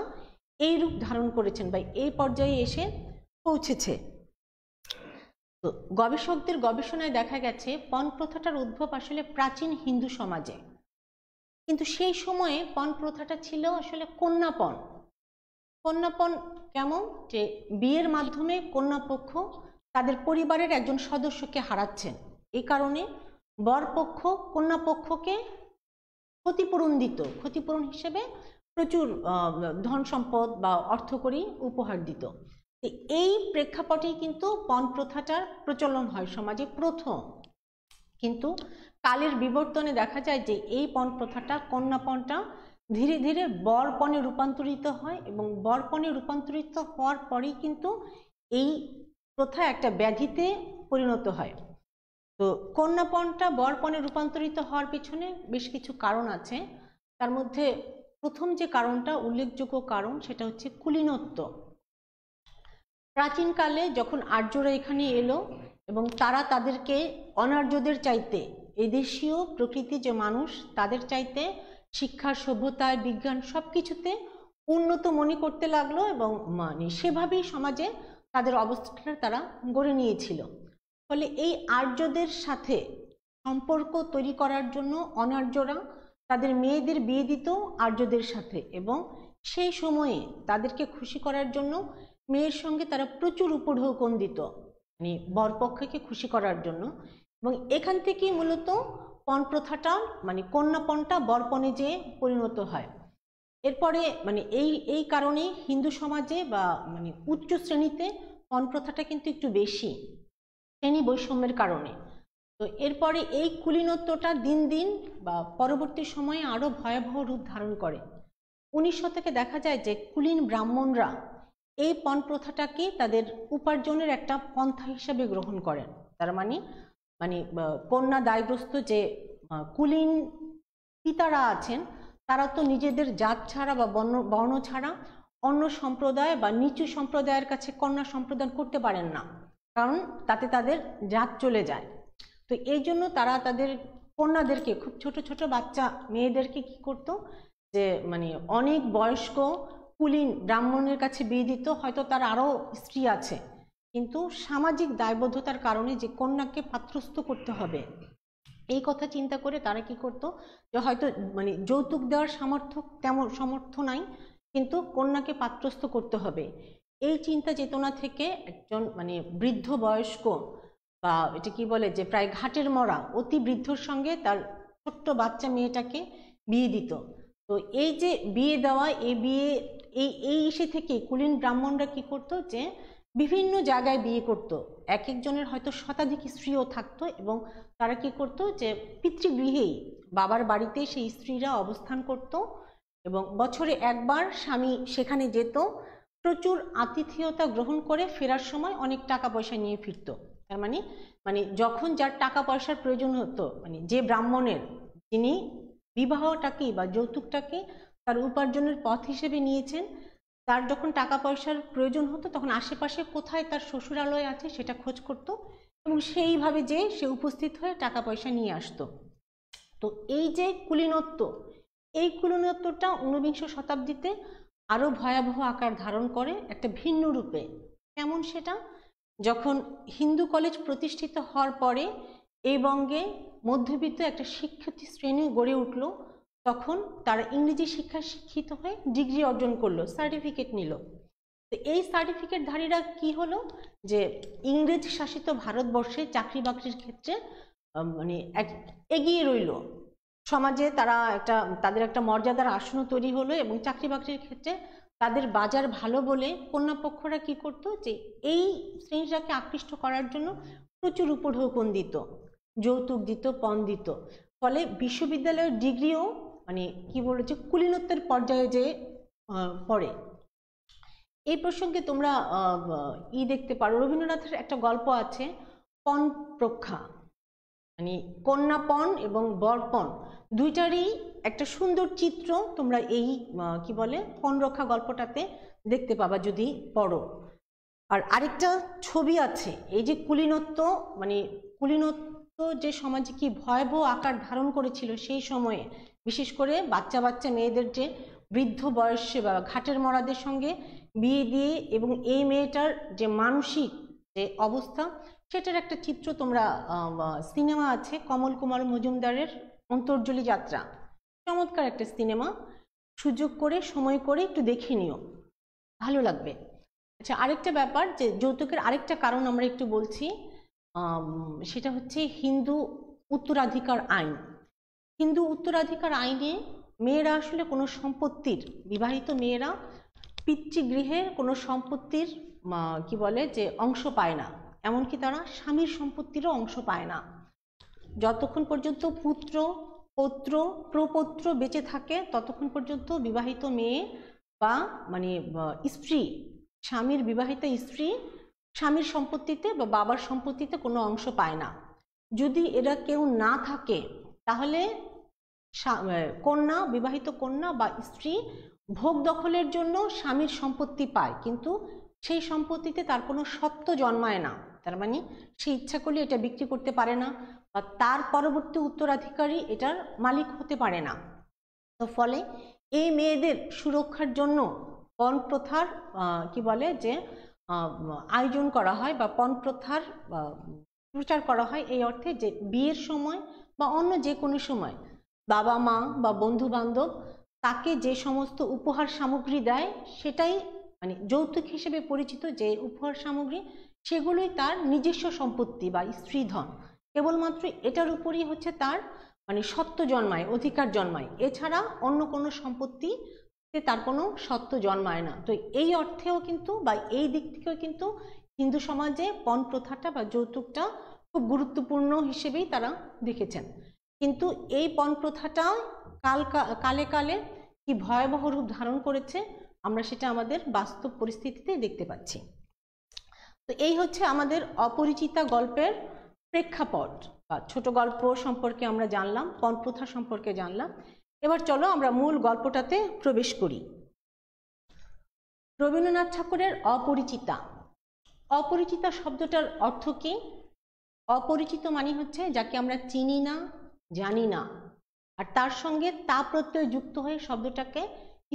[SPEAKER 1] এই রূপ ধারণ করেছেন বা এই পর্যায়ে এসে পৌঁছেছে। তো গবেষকদের গবেষণায় দেখা গেছে পণ প্রথাটার উদ্ভব আসলে প্রাচীন হিন্দু সমাজে, কিন্তু সেই সময়ে পণ প্রথাটা ছিল আসলে কন্যাপণ। কন্যাপণ কেমন, যে বিয়ের মাধ্যমে কন্যাপক্ষ তাদের পরিবারের একজন সদস্যকে হারাচ্ছেন, এই কারণে বরপক্ষ কন্যাপক্ষকে ক্ষতিপূরণ দিত, ক্ষতিপূরণ হিসেবে প্রচুর ধন সম্পদ বা অর্থকড়ি উপহার দিত। এই প্রেক্ষাপটেই কিন্তু পণ প্রথাটার প্রচলন হয় সমাজে প্রথম। কিন্তু কালের বিবর্তনে দেখা যায় যে এই পণ প্রথাটা, কন্যাপণটা ধীরে ধীরে বরপণে রূপান্তরিত হয়, এবং বরপণে রূপান্তরিত হওয়ার পরেই কিন্তু এই প্রথা একটা ব্যাধিতে পরিণত হয়। তো কন্যাপণটা বরপণে রূপান্তরিত হওয়ার পিছনে বেশ কিছু কারণ আছে। তার মধ্যে প্রথম যে কারণটা উল্লেখযোগ্য কারণ সেটা হচ্ছে কুলীনত্ব। প্রাচীনকালে যখন আর্যরা এখানে এলো এবং তারা তাদেরকে অনার্যদের চাইতে, এদেশীয় প্রকৃতি যে মানুষ তাদের চাইতে শিক্ষা, সভ্যতায়, বিজ্ঞান সব কিছুতে উন্নত মনে করতে লাগলো, এবং মানে সেভাবেই সমাজে তাদের অবস্থাটা তারা গড়ে নিয়েছিল। ফলে এই আর্যদের সাথে সম্পর্ক তৈরি করার জন্য অনার্যরা তাদের মেয়েদের বিয়ে দিত আর্যদের সাথে, এবং সেই সময়ে তাদেরকে খুশি করার জন্য মেয়ের সঙ্গে তারা প্রচুর উপঢৌকন দিত, মানে বরপক্ষকে খুশি করার জন্য। এবং এখান থেকেই মূলত পণ প্রথাটা মানে কন্যাপণটা বরপণে যে পরিণত হয়। এরপরে মানে এই কারণে হিন্দু সমাজে বা মানে উচ্চ শ্রেণীতে পণ প্রথাটা কিন্তু একটু বেশি, শ্রেণী বৈষম্যের কারণে। তো এরপরে এই কুলীনত্বটা দিন দিন বা পরবর্তী সময়ে আরো ভয়াবহ রূপ ধারণ করে। 19 শতকে দেখা যায় যে কুলীন ব্রাহ্মণরা এই পণ প্রথাটাকে তাদের উপার্জনের একটা পন্থা হিসাবে গ্রহণ করেন। তার মানে কন্যা দায়গ্রস্ত যে কুলীন পিতারা আছেন তারা তো নিজেদের জাত ছাড়া বা বর্ণ ছাড়া অন্য সম্প্রদায় বা নিচু সম্প্রদায়ের কাছে কন্যা সম্প্রদান করতে পারেন না, কারণ তাতে তাদের জাত চলে যায়। তো এই জন্য তারা তাদের কন্যাদেরকে, খুব ছোট ছোট বাচ্চা মেয়েদেরকে কি করতো, যে মানে অনেক বয়স্ক কুলীন ব্রাহ্মণের কাছে বিয়ে দিত। হয়তো তার আরো স্ত্রী আছে, কিন্তু সামাজিক দায়বদ্ধতার কারণে যে কন্যাকে পাত্রস্থ করতে হবে এই কথা চিন্তা করে তারা কি করতো, যে হয়তো মানে যৌতুক দেওয়ার সামর্থ্য নাই, কিন্তু কন্যাকে পাত্রস্থ করতে হবে। এই চিন্তা চেতনা থেকে একজন মানে বৃদ্ধ বয়স্ক বা এটা কি বলে যে প্রায় ঘাটের মরা অতি বৃদ্ধর সঙ্গে তার ছোট্ট বাচ্চা মেয়েটাকে বিয়ে দিত। তো এই যে বিয়ে দেওয়া, এই ইসে থেকে কুলীন ব্রাহ্মণরা কি করতো, যে বিভিন্ন জায়গায় বিয়ে করত। এক একজনের হয়তো শতাধিক স্ত্রীও থাকতো, এবং তারা কি করতো, যে পিতৃগৃহেই বাবার বাড়িতে সেই স্ত্রীরা অবস্থান করত, এবং বছরে একবার স্বামী সেখানে যেত, প্রচুর আতিথেয়তা গ্রহণ করে ফেরার সময় অনেক টাকা পয়সা নিয়ে ফিরত। তার মানে যখন যার টাকা পয়সার প্রয়োজন হতো, মানে যে ব্রাহ্মণের যিনি বিবাহটাকে বা যৌতুকটাকে তার উপার্জনের পথ হিসেবে নিয়েছেন, তার যখন টাকা পয়সার প্রয়োজন হতো তখন আশেপাশে কোথায় তার শ্বশুরালয় আছে সেটা খোঁজ করত, এবং সেইভাবে যে সে উপস্থিত হয়ে টাকা পয়সা নিয়ে আসতো। তো এই যে কুলীনত্ব, এই কুলীনত্বটা 19বিংশ শতাব্দীতে আরো ভয়াবহ আকার ধারণ করে একটা ভিন্ন রূপে। কেমন সেটা, যখন হিন্দু কলেজ প্রতিষ্ঠিত হওয়ার পরে এই বঙ্গে মধ্যবিত্ত একটা শিক্ষিত শ্রেণী গড়ে উঠল, তখন তারা ইংরেজি শিক্ষায় শিক্ষিত হয়ে ডিগ্রি অর্জন করলো, সার্টিফিকেট নিল। তো এই সার্টিফিকেটধারীরা কি হলো, যে ইংরেজ শাসিত ভারতবর্ষে চাকরি বাকরির ক্ষেত্রে মানে এগিয়ে রইল সমাজে, তাদের একটা মর্যাদার আসন তৈরি হলো, এবং চাকরি বাকরির ক্ষেত্রে তাদের বাজার ভালো বলে কন্যাপক্ষরা কি করতো, যে এই শ্রেণীটাকে আকৃষ্ট করার জন্য প্রচুর উপঢৌকন দিত, যৌতুক দিত, পণ দিত। ফলে বিশ্ববিদ্যালয়ের ডিগ্রিও মানে কি বলেছে কুলীনত্বের পর্যায়ে যে পড়ে। এই প্রসঙ্গে তোমরা দেখতে পারো, রবীন্দ্রনাথের একটা গল্প আছে পণ প্রখ্যা, মানে কন্যাপণ এবং বরপণ দুইটারই একটা সুন্দর চিত্র তোমরা এই কি বলে পণ রক্ষা গল্পটাতে দেখতে পাবা যদি পড়ো। আর আরেকটা ছবি আছে, এই যে কুলীনত্ব, মানে কুলীনত্ব যে সমাজে কি ভয়াবহ আকার ধারণ করেছিল সেই সময়ে, বিশেষ করে বাচ্চা বাচ্চা মেয়েদের যে বৃদ্ধ বয়সে বা ঘাটের মরাদের সঙ্গে বিয়ে দিয়ে, এবং এই মেয়েটার যে মানসিক যে অবস্থা সেটার একটা চিত্র তোমরা সিনেমা আছে কমল কুমার মজুমদারের অন্তর্জলি যাত্রা, চমৎকার একটা সিনেমা, সুযোগ করে সময় করে একটু দেখে নিও, ভালো লাগবে। আচ্ছা, আরেকটা ব্যাপার, যে যৌতুকের আরেকটা কারণ আমরা একটু বলছি, সেটা হচ্ছে হিন্দু উত্তরাধিকার আইন। হিন্দু উত্তরাধিকার আইনে মেয়েরা আসলে কোনো সম্পত্তির, বিবাহিত মেয়েরা পিতৃগৃহের কোনো সম্পত্তির কি বলে যে অংশ পায় না, এমনকি তারা স্বামীর সম্পত্তিরও অংশ পায় না। যতক্ষণ পর্যন্ত পুত্র, পৌত্র, প্রপৌত্র বেঁচে থাকে ততক্ষণ পর্যন্ত বিবাহিত মেয়ে বা মানে স্ত্রী, স্বামীর বিবাহিত স্ত্রী স্বামীর সম্পত্তিতে বা বাবার সম্পত্তিতে কোনো অংশ পায় না। যদি এরা কেউ না থাকে তাহলে কন্যা, বিবাহিত কন্যা বা স্ত্রী ভোগ দখলের জন্য স্বামীর সম্পত্তি পায়, কিন্তু সেই সম্পত্তিতে তার কোনো সত্ত্ব জন্মায় না। তার মানে সে ইচ্ছা করলে এটা বিক্রি করতে পারে না, বা তার পরবর্তী উত্তরাধিকারী এটার মালিক হতে পারে না। তো ফলে এই মেয়েদের সুরক্ষার জন্য পণ প্রথার কি বলে যে আয়োজন করা হয়, বা পণ প্রথার প্রচার করা হয়, এই অর্থে যে বিয়ের সময় বা অন্য যে কোনো সময় বাবা মা বা বন্ধু বান্ধব তাকে যে সমস্ত উপহার সামগ্রী দেয় সেটাই মানে যৌতুক হিসেবে পরিচিত যে উপহার সামগ্রী, সেগুলোই তার নিজস্ব সম্পত্তি বা স্ত্রীধন। কেবলমাত্র এটার উপরই হচ্ছে তার মানে সত্ত্ব জন্মায়, অধিকার জন্মায়, এছাড়া অন্য কোনো সম্পত্তিতে তার কোনো সত্ত্ব জন্মায় না। তো এই অর্থেও কিন্তু বা এই দিক থেকেও কিন্তু হিন্দু সমাজে পণ প্রথাটা বা যৌতুকটা খুব গুরুত্বপূর্ণ হিসেবেই তারা দেখেছেন। কিন্তু এই পণ প্রথাটা কালে কালে কি ভয়াবহ রূপ ধারণ করেছে আমরা সেটা আমাদের বাস্তব পরিস্থিতিতে দেখতে পাচ্ছি। তো এই হচ্ছে আমাদের অপরিচিতা গল্পের প্রেক্ষাপট বা ছোট গল্প সম্পর্কে আমরা জানলাম, পণ প্রথা সম্পর্কে জানলাম। এবার চলো আমরা মূল গল্পটাতে প্রবেশ করি। রবীন্দ্রনাথ ঠাকুরের অপরিচিতা। অপরিচিতা শব্দটার অর্থ কি? অপরিচিত মানে হচ্ছে যাকে আমরা চিনি না, জানি না, আর তার সঙ্গে তা প্রত্যয় যুক্ত হয়ে শব্দটাকে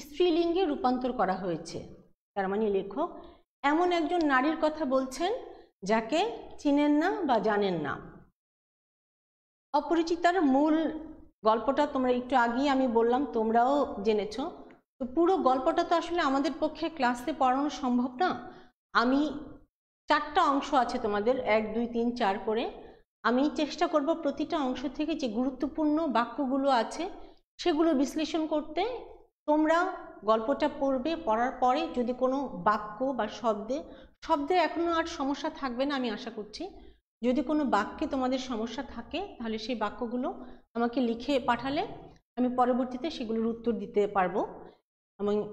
[SPEAKER 1] স্ত্রীলিঙ্গে রূপান্তর করা হয়েছে। তার মানে লেখক এমন একজন নারীর কথা বলছেন যাকে চিনেন না বা জানেন না। অপরিচিতার মূল গল্পটা তোমরা একটু আগেই আমি বললাম, তোমরাও জেনেছো। তো পুরো গল্পটা তো আসলে আমাদের পক্ষে ক্লাসে পড়ানো সম্ভব না। আমি 4টা অংশ আছে তোমাদের, 1, 2, 3, 4 করে। আমি চেষ্টা করব প্রতিটা অংশ থেকে যে গুরুত্বপূর্ণ বাক্যগুলো আছে সেগুলো বিশ্লেষণ করতে। তোমরা গল্পটা পড়বে, পড়ার পরে যদি কোনো বাক্য বা শব্দে এখনো আর সমস্যা থাকবে না আমি আশা করছি। যদি কোনো বাক্যে তোমাদের সমস্যা থাকে তাহলে সেই বাক্যগুলো আমাকে লিখে পাঠালে আমি পরবর্তীতে সেগুলোর উত্তর দিতে পারবো।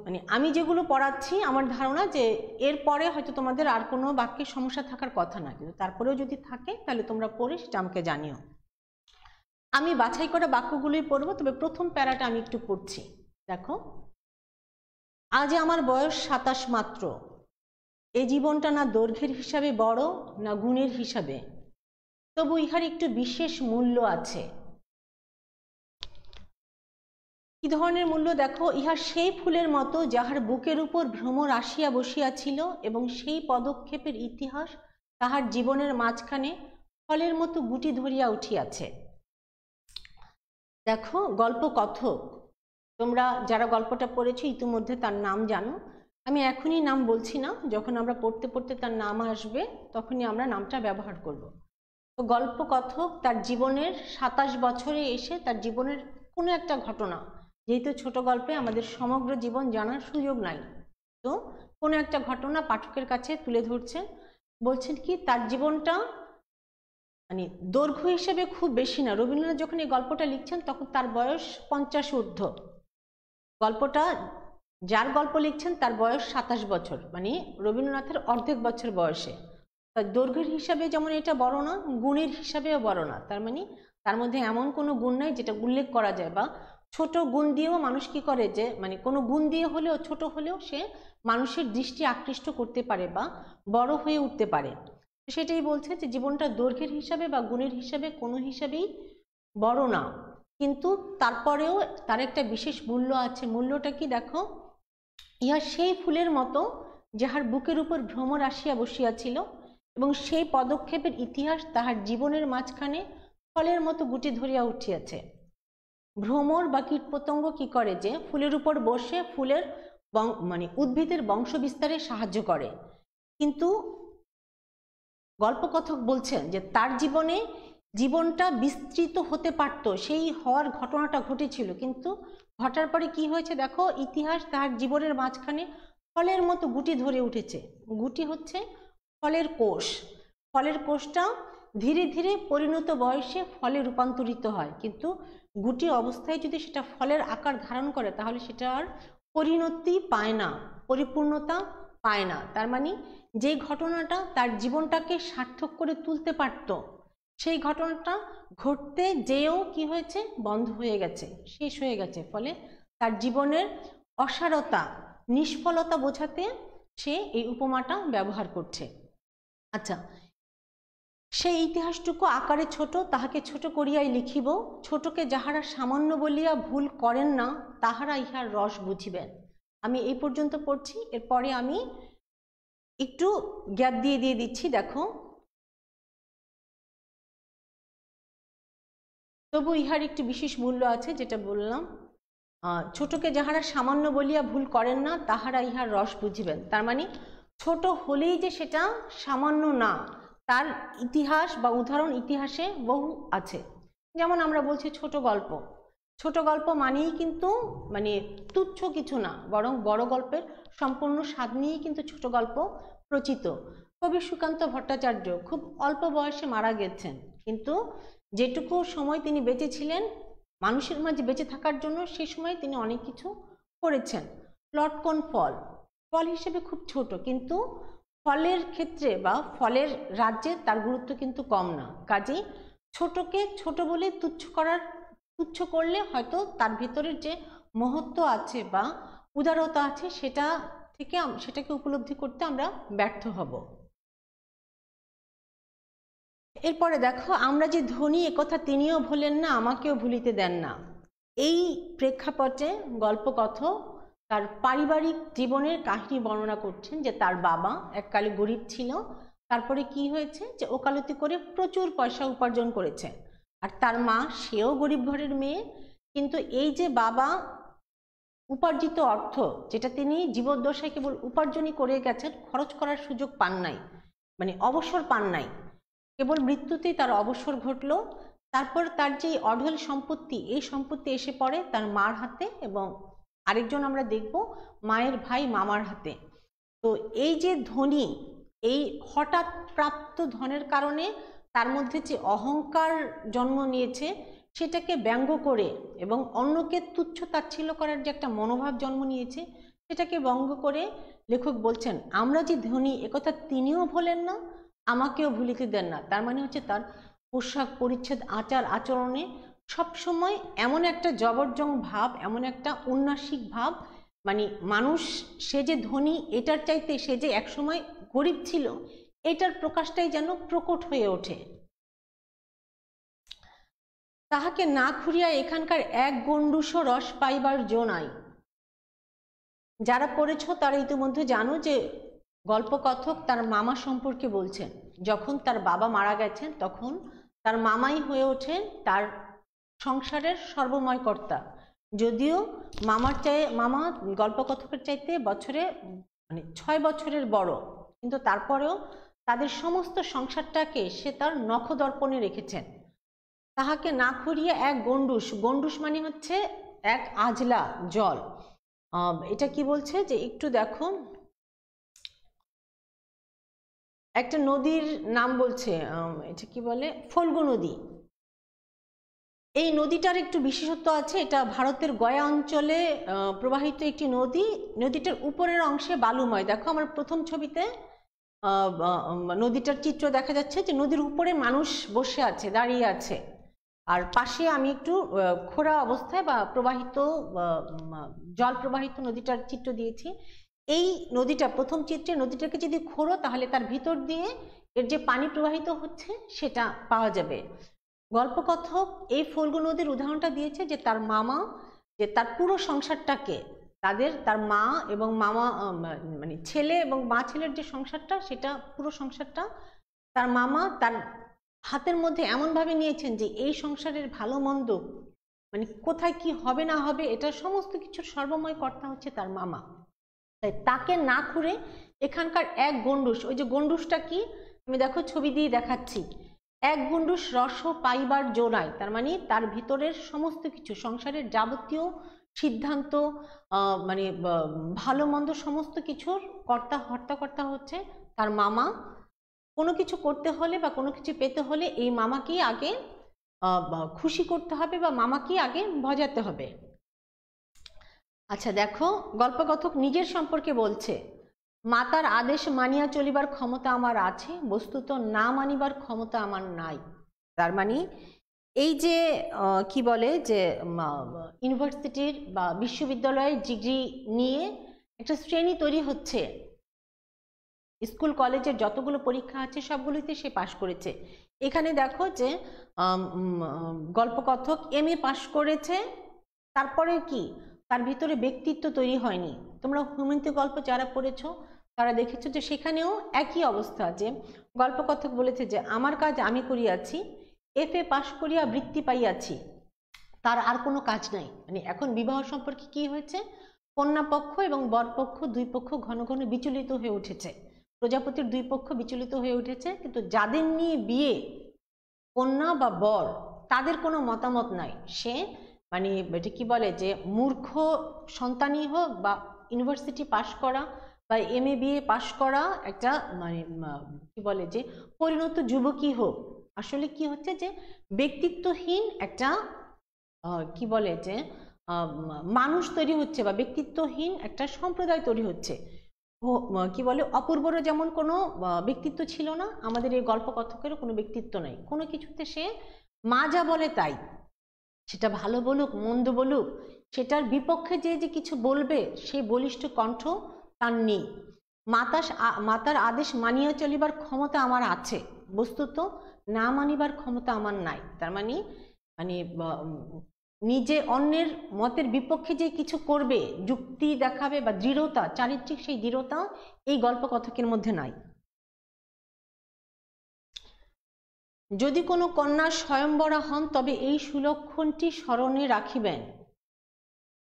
[SPEAKER 1] মানে আমি যেগুলো পড়াচ্ছি আমার ধারণা যে এরপরে হয়তো তোমাদের আর কোনো বাক্যের সমস্যা থাকার কথা না, কিন্তু তারপরেও যদি থাকে তাহলে তোমরা পড়ে সেটা আমাকে জানিও। আমি বাছাই করা বাক্যগুলোই পড়বো, তবে প্রথম প্যারাটা আমি একটু পড়ছি। দেখো, আজ আমার বয়স 27 মাত্র। এ জীবনটা না দৈর্ঘ্যের হিসাবে বড় না গুণের হিসাবে, তবু ইহার একটু বিশেষ মূল্য আছে। কি ধরনের মূল্য? দেখো, ইহা সেই ফুলের মতো যাহার বুকের উপর ভ্রমর আসিয়া বসিয়াছিল এবং সেই পদক্ষেপের ইতিহাস তাহার জীবনের মাঝখানে ফলের মতো গুটি ধরিয়া উঠিয়াছে। দেখো, গল্প কথক, তোমরা যারা গল্পটা পড়েছো ইতিমধ্যে তার নাম জানো। আমি এখনই নাম বলছি না, যখন আমরা পড়তে পড়তে তার নাম আসবে তখনই আমরা নামটা ব্যবহার করব। তো গল্প কথক তার জীবনের 27 বছরে এসে তার জীবনের কোনো একটা ঘটনা, যেহেতু ছোট গল্পে আমাদের সমগ্র জীবন জানার সুযোগ নাই, তো কোনো একটা ঘটনা পাঠকের কাছে তুলে ধরছেন। বলছেন কি তার জীবনটা মানে দৈর্ঘ্য হিসেবে খুব বেশি না। রবীন্দ্রনাথ যখন এই গল্পটা লিখছেন তখন তার বয়স 50 ঊর্ধ্ব। গল্পটা যার গল্প লিখছেন তার বয়স 27 বছর, মানে রবীন্দ্রনাথের অর্ধেক বছর বয়সে। দৈর্ঘ্যের হিসাবে যেমন এটা বড় না, গুণের হিসাবেও বড় না। তার মানে তার মধ্যে এমন কোনো গুণ নাই যেটা উল্লেখ করা যায়, বা ছোট গুণ দিয়েও মানুষ কি করে যে মানে কোনো গুণ দিয়ে হলেও ছোট হলেও সে মানুষের দৃষ্টি আকৃষ্ট করতে পারে বা বড় হয়ে উঠতে পারে। সেটাই বলছে যে জীবনটা দৈর্ঘ্যের হিসাবে বা গুণের হিসাবে কোনো হিসাবেই বড় না, কিন্তু তারপরেও তার একটা বিশেষ মূল্য আছে। মূল্যটা কি? দেখো, ইহা সেই ফুলের মতো যাহার বুকের উপর ভ্রমর আসিয়া বসিয়াছিল এবং সেই পদক্ষেপের ইতিহাস তাহার জীবনের মাঝখানে ফলের মতো গুটি ধরিয়া উঠিয়াছে। ভ্রমর বা কীটপতঙ্গ কি করে যে ফুলের উপর বসে ফুলের মানে উদ্ভিদের বংশ বিস্তারে সাহায্য করে, কিন্তু গল্পকথক বলছেন যে তার জীবনটা বিস্তৃত হতে পারত, সেই হওয়ার ঘটনাটা ঘটেছিল, কিন্তু ঘটার পরে কি হয়েছে দেখো, ইতিহাস তাহার জীবনের মাঝখানে ফলের মতো গুটি ধরে উঠেছে। গুটি হচ্ছে ফলের কোষ। ফলের কোষটা ধীরে ধীরে পরিণত বয়সে ফলে রূপান্তরিত হয়, কিন্তু গুটি অবস্থায় যদি সেটা ফলের আকার ধারণ করে তাহলে সেটা আর পরিণতি পায় না, পরিপূর্ণতা পায় না। তার মানে যে ঘটনাটা তার জীবনটাকে সার্থক করে তুলতে পারত, সেই ঘটনাটা ঘটতে যেও কি হয়েছে, বন্ধ হয়ে গেছে, শেষ হয়ে গেছে। ফলে তার জীবনের অসারতা, নিষ্ফলতা বোঝাতে সে এই উপমাটা ব্যবহার করছে। আচ্ছা, সেই ইতিহাসটুকু আকারে ছোট, তাহাকে ছোট করিয়াই লিখিব। ছোটকে যাহারা সামান্য বলিয়া ভুল করেন না তাহারা ইহার রস বুঝিবেন। আমি এই পর্যন্ত পড়ছি, এরপরে আমি একটু গ্যাপ দিয়ে দিচ্ছি। দেখো, তবু ইহার একটি বিশেষ মূল্য আছে, যেটা বললাম, ছোটকে যাহারা সামান্য বলিয়া ভুল করেন না তাহারা ইহার রস বুঝিবেন। তার মানে ছোট হলেই যে সেটা সামান্য না, তার ইতিহাস বা উদাহরণ ইতিহাসে বহু আছে। যেমন আমরা বলছি ছোট গল্প, ছোট গল্প মানেই কিন্তু মানে তুচ্ছ কিছু না, বরং বড় গল্পের সম্পূর্ণ স্বাদ নিয়েই কিন্তু ছোট গল্প রচিত। কবি সুকান্ত ভট্টাচার্য খুব অল্প বয়সে মারা গেছেন, কিন্তু যেটুকু সময় তিনি বেঁচে ছিলেন মানুষের মাঝে বেঁচে থাকার জন্য, সেই সময় তিনি অনেক কিছু করেছেন। লটকন ফল, ফল হিসেবে খুব ছোট, কিন্তু ফলের ক্ষেত্রে বা ফলের রাজ্যে তার গুরুত্ব কিন্তু কম না। কাজেই ছোটকে ছোট বলে তুচ্ছ করলে হয়তো তার ভিতরের যে মহত্ব আছে বা উদারতা আছে সেটাকে উপলব্ধি করতে আমরা ব্যর্থ হব। এরপরে দেখো, আমরা যে ধনী একথা তিনিও ভুলেন না, আমাকেও ভুলিতে দেন না। এই প্রেক্ষাপটে গল্পকথক তার পারিবারিক জীবনের কাহিনী বর্ণনা করছেন, যে তার বাবা এককালে গরিব ছিল, তারপরে কি হয়েছে যে ওকালতি করে প্রচুর পয়সা উপার্জন করেছে, আর তার মা সেও গরিব ঘরের মেয়ে, কিন্তু এই যে বাবা উপার্জিত অর্থ, যেটা তিনি জীবদ্দশায় কেবল উপার্জনই করে গেছেন, খরচ করার সুযোগ পান নাই, মানে অবসর পান নাই, কেবল মৃত্যুতেই তার অবসর ঘটল। তারপর তার যে অঢল সম্পত্তি, এই সম্পত্তি এসে পড়ে তার মার হাতে, এবং আরেকজন আমরা দেখব মায়ের ভাই মামার হাতে। তো এই যে ধনী, এই হঠাৎ প্রাপ্ত ধনের কারণে তার মধ্যে যে অহংকার জন্ম নিয়েছে, সেটাকে ব্যঙ্গ করে এবং অন্যকে তুচ্ছ তাচ্ছিল্য করার যে একটা মনোভাব জন্ম নিয়েছে, সেটাকে ব্যঙ্গ করে লেখক বলছেন, আমরা যে ধনী একথা তিনিও ভোলেন না, আমাকেও ভুলিতে দেন না। তার মানে হচ্ছে তার পোশাক পরিচ্ছদ, আচার আচরণে সবসময় এমন একটা জবরজং ভাব, এমন একটা উন্নাসিক ভাব, মানে মানুষ সে যে ধনী এটার চাইতে সে যে একসময় গরিব ছিল, এটার প্রকাশটাই যেন প্রকট হয়ে ওঠে। তাহাকে না খুঁড়িয়া এখানকার এক গণ্ডূষও রস পাইবার জো নাই। যারা পড়েছ তারা ইতিমধ্যে জানো যে গল্পকথক তার মামা সম্পর্কে বলছেন। যখন তার বাবা মারা গেছেন, তখন তার মামাই হয়ে ওঠেন তার সংসারের সর্বময় কর্তা। যদিও মামা গল্পকথকের চাইতে বছরে মানে 6 বছরের বড়, কিন্তু তারপরেও তাদের সমস্ত সংসারটাকে সে তার নখদর্পণে রেখেছেন। তাহাকে না খুঁড়িয়ে এক গণ্ডূষ মানে হচ্ছে এক আজলা জল। এটা কি বলছে যে একটু দেখো, একটা নদীর নাম বলছে, এটা কি বলে, ফল্গু নদী। এই নদীটার একটু বিশেষত্ব আছে, এটা ভারতের গয়া অঞ্চলে প্রবাহিত একটি নদী। নদীটার উপরের অংশে বালুময়। দেখো আমার প্রথম ছবিতে নদীটার চিত্র দেখা যাচ্ছে, যে নদীর উপরে মানুষ বসে আছে, দাঁড়িয়ে আছে, আর পাশে আমি একটু খোঁড়া অবস্থায় বা প্রবাহিত জল প্রবাহিত নদীটার চিত্র দিয়েছি। এই নদীটা প্রথম চিত্রে, নদীটাকে যদি খোঁড়ো তাহলে তার ভিতর দিয়ে এর যে পানি প্রবাহিত হচ্ছে সেটা পাওয়া যাবে। গল্পকথক এই ফল্গু নদীর উদাহরণটা দিয়েছে, যে তার মামা, যে তার পুরো সংসারটাকে, তার মা এবং মামা মানে ছেলে এবং মা ছেলের যে সংসারটা, সেটা পুরো সংসারটা তার মামা তার হাতের মধ্যে এমনভাবে নিয়েছেন যে এই সংসারের ভালো মন্দ, মানে কোথায় কি হবে না হবে, এটা সমস্ত কিছুর সর্বময় কর্তা হচ্ছে তার মামা। তাই তাকে না খুঁড়ে এখানকার এক গণ্ডূষ, ওই যে গণ্ডূষটা কি আমি দেখো ছবি দিয়ে দেখাচ্ছি, এক গণ্ডূষ রস পাইবার জো নাই। তার মানে তার ভিতরের সমস্ত কিছু, সংসারের যাবতীয় সিদ্ধান্ত, মানে ভালো মন্দ সমস্ত কিছুর হর্তাকর্তা হচ্ছে তার মামা। কোনো কিছু করতে হলে বা কোনো কিছু পেতে হলে এই মামাকেই আগে খুশি করতে হবে বা মামাকেই আগে ভজাতে হবে। আচ্ছা দেখো, গল্পকথক নিজের সম্পর্কে বলছে, মাতার আদেশ মানিয়া চলিবার ক্ষমতা আমার আছে, বস্তুত না মানিবার ক্ষমতা আমার নাই। তার মানে এই যে কি বলে যে ইউনিভার্সিটির বা বিশ্ববিদ্যালয়ের ডিগ্রি নিয়ে একটা শ্রেণী তৈরি হচ্ছে, স্কুল কলেজের যতগুলো পরীক্ষা আছে সবগুলোতে সে পাশ করেছে। এখানে দেখো যে গল্পকথক MA পাশ করেছে, তারপরে কি তার ভিতরে ব্যক্তিত্ব তৈরি হয়নি। তোমরা হুমন্তী গল্প যারা পড়েছো তারা দেখেছো যে সেখানেও একই অবস্থা, যে গল্পকথক বলেছে যে আমার কাজ আমি করিয়াছি, FA পাশ করিয়া বৃত্তি পাইয়াছি, তার আর কোনো কাজ নাই। মানে এখন বিবাহ সম্পর্কে কি হয়েছে, কন্যা পক্ষ এবং বর পক্ষ দুই পক্ষ ঘন ঘন বিচলিত হয়ে উঠেছে, প্রজাপতির দুই পক্ষ বিচলিত হয়ে উঠেছে, কিন্তু যাদের নিয়ে বিয়ে, কন্যা বা বর, তাদের কোনো মতামত নাই। সে মানে এটা কি বলে যে মূর্খ সন্তানই হোক বা ইউনিভার্সিটি পাশ করা বা MA BA পাশ করা একটা মানে কি বলে যে পরিণত যুবকই হোক, আসলে কি হচ্ছে যে ব্যক্তিত্বহীন একটা কি বলে যে মানুষ তৈরি হচ্ছে বা ব্যক্তিত্বহীন একটা সম্প্রদায় তৈরি হচ্ছে। কি বলে অপূর্বরও যেমন কোনো ব্যক্তিত্ব ছিল না, আমাদের এই গল্পকথকেরও কোনো ব্যক্তিত্ব নাই, কোনো কিছুতে সে মা যা বলে তাই, সেটা ভালো বলুক মন্দ বলুক, সেটার বিপক্ষে যে কিছু বলবে সেই বলিষ্ঠ কণ্ঠ তার নেই। মাতার আদেশ মানিয়া চলিবার ক্ষমতা আমার আছে, বস্তুত না মানিবার ক্ষমতা আমার নাই। তার মানে নিজে অন্যের মতের বিপক্ষে যে কিছু করবে, যুক্তি দেখাবে বা দৃঢ়তা, চারিত্রিক সেই দৃঢ়তা এই গল্পকথকের মধ্যে নাই। যদি কোনো কন্যা স্বয়ম্বরা হন তবে এই সুলক্ষণটি স্মরণে রাখিবেন।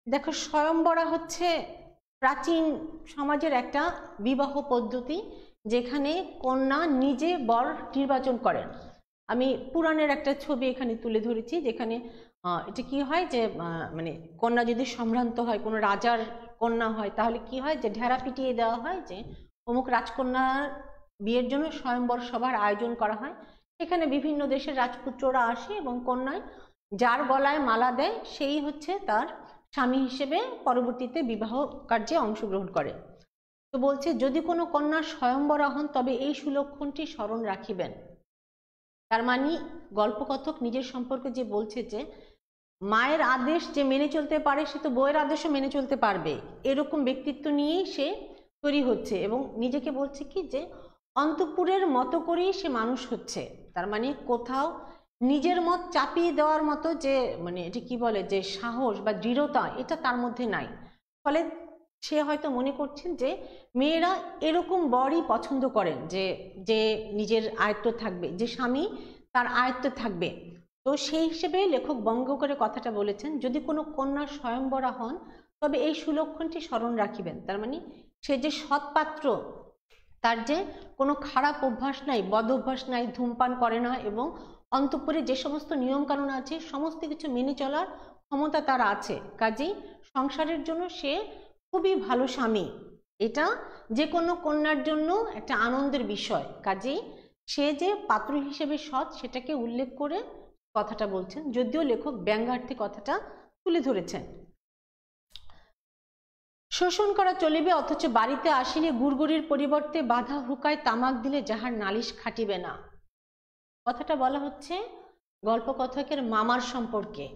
[SPEAKER 1] দেখো, স্বয়ম্বরা হচ্ছে প্রাচীন সমাজের একটা বিবাহ পদ্ধতি যেখানে কন্যা নিজে বর নির্বাচন করেন। আমি পুরাণের একটা ছবি এখানে তুলে ধরেছি, যেখানে এটা কি হয় যে মানে কন্যা যদি সম্ভ্রান্ত হয়, কোনো রাজার কন্যা হয়, তাহলে কি হয় যে ঢেরা পিটিয়ে দেওয়া হয় যে অমুক রাজকন্যার বিয়ের জন্য স্বয়ম্বর সভার আয়োজন করা হয়। এখানে বিভিন্ন দেশের রাজপুত্ররা আসে এবং কন্যায় যার গলায় মালা দেয় সেই হচ্ছে তার স্বামী হিসেবে পরবর্তীতে বিবাহ কার্যে অংশগ্রহণ করে। তো বলছে যদি কোনো কন্যা স্বয়ম্বরা হন তবে এই সুলক্ষণটি স্মরণ রাখিবেন। তার মানে গল্পকথক নিজের সম্পর্কে যে বলছে যে মায়ের আদেশ যে মেনে চলতে পারে সে তো বউয়ের আদেশও মেনে চলতে পারবে, এরকম ব্যক্তিত্ব নিয়েই সে তৈরি হচ্ছে এবং নিজেকে বলছে কি যে অন্তঃপুরের মতো করেই সে মানুষ হচ্ছে। তার মানে কোথাও নিজের মত চাপিয়ে দেওয়ার মতো যে মানে এটা কি বলে যে সাহস বা দৃঢ়তা, এটা তার মধ্যে নাই। ফলে সে হয়তো মনে করছেন যে মেয়েরা এরকম বরই পছন্দ করেন যে যে নিজের আয়ত্ত থাকবে, যে স্বামী তার আয়ত্ত থাকবে। তো সেই হিসেবে লেখক ব্যঙ্গ করে কথাটা বলেছেন, যদি কোনো কন্যা স্বয়ম্বরা হন তবে এই সুলক্ষণটি স্মরণ রাখিবেন। তার মানে সে যে সৎপাত্র, তার যে কোনো খারাপ অভ্যাস নাই, বদ অভ্যাস নাই, ধূমপান করে না এবং অন্তঃপুরে যে সমস্ত নিয়মকানুন আছে সমস্ত কিছু মেনে চলার ক্ষমতা তার আছে। কাজেই সংসারের জন্য সে খুবই ভালো স্বামী, এটা যে কোনো কন্যার জন্য একটা আনন্দের বিষয়। কাজেই সে যে পাত্র হিসেবে সৎ সেটাকে উল্লেখ করে কথাটা বলছেন, যদিও লেখক ব্যঙ্গার্থে কথাটা তুলে ধরেছেন। শোষণ করা চলিবে অথচ বাড়িতে আসিলে গুড়গুড়ির পরিবর্তে বাধা হুকায় তামাক দিলে যাহার নালিশ খাটিবে না। কথাটা বলা হচ্ছে গল্পকথকের মামার সম্পর্কে,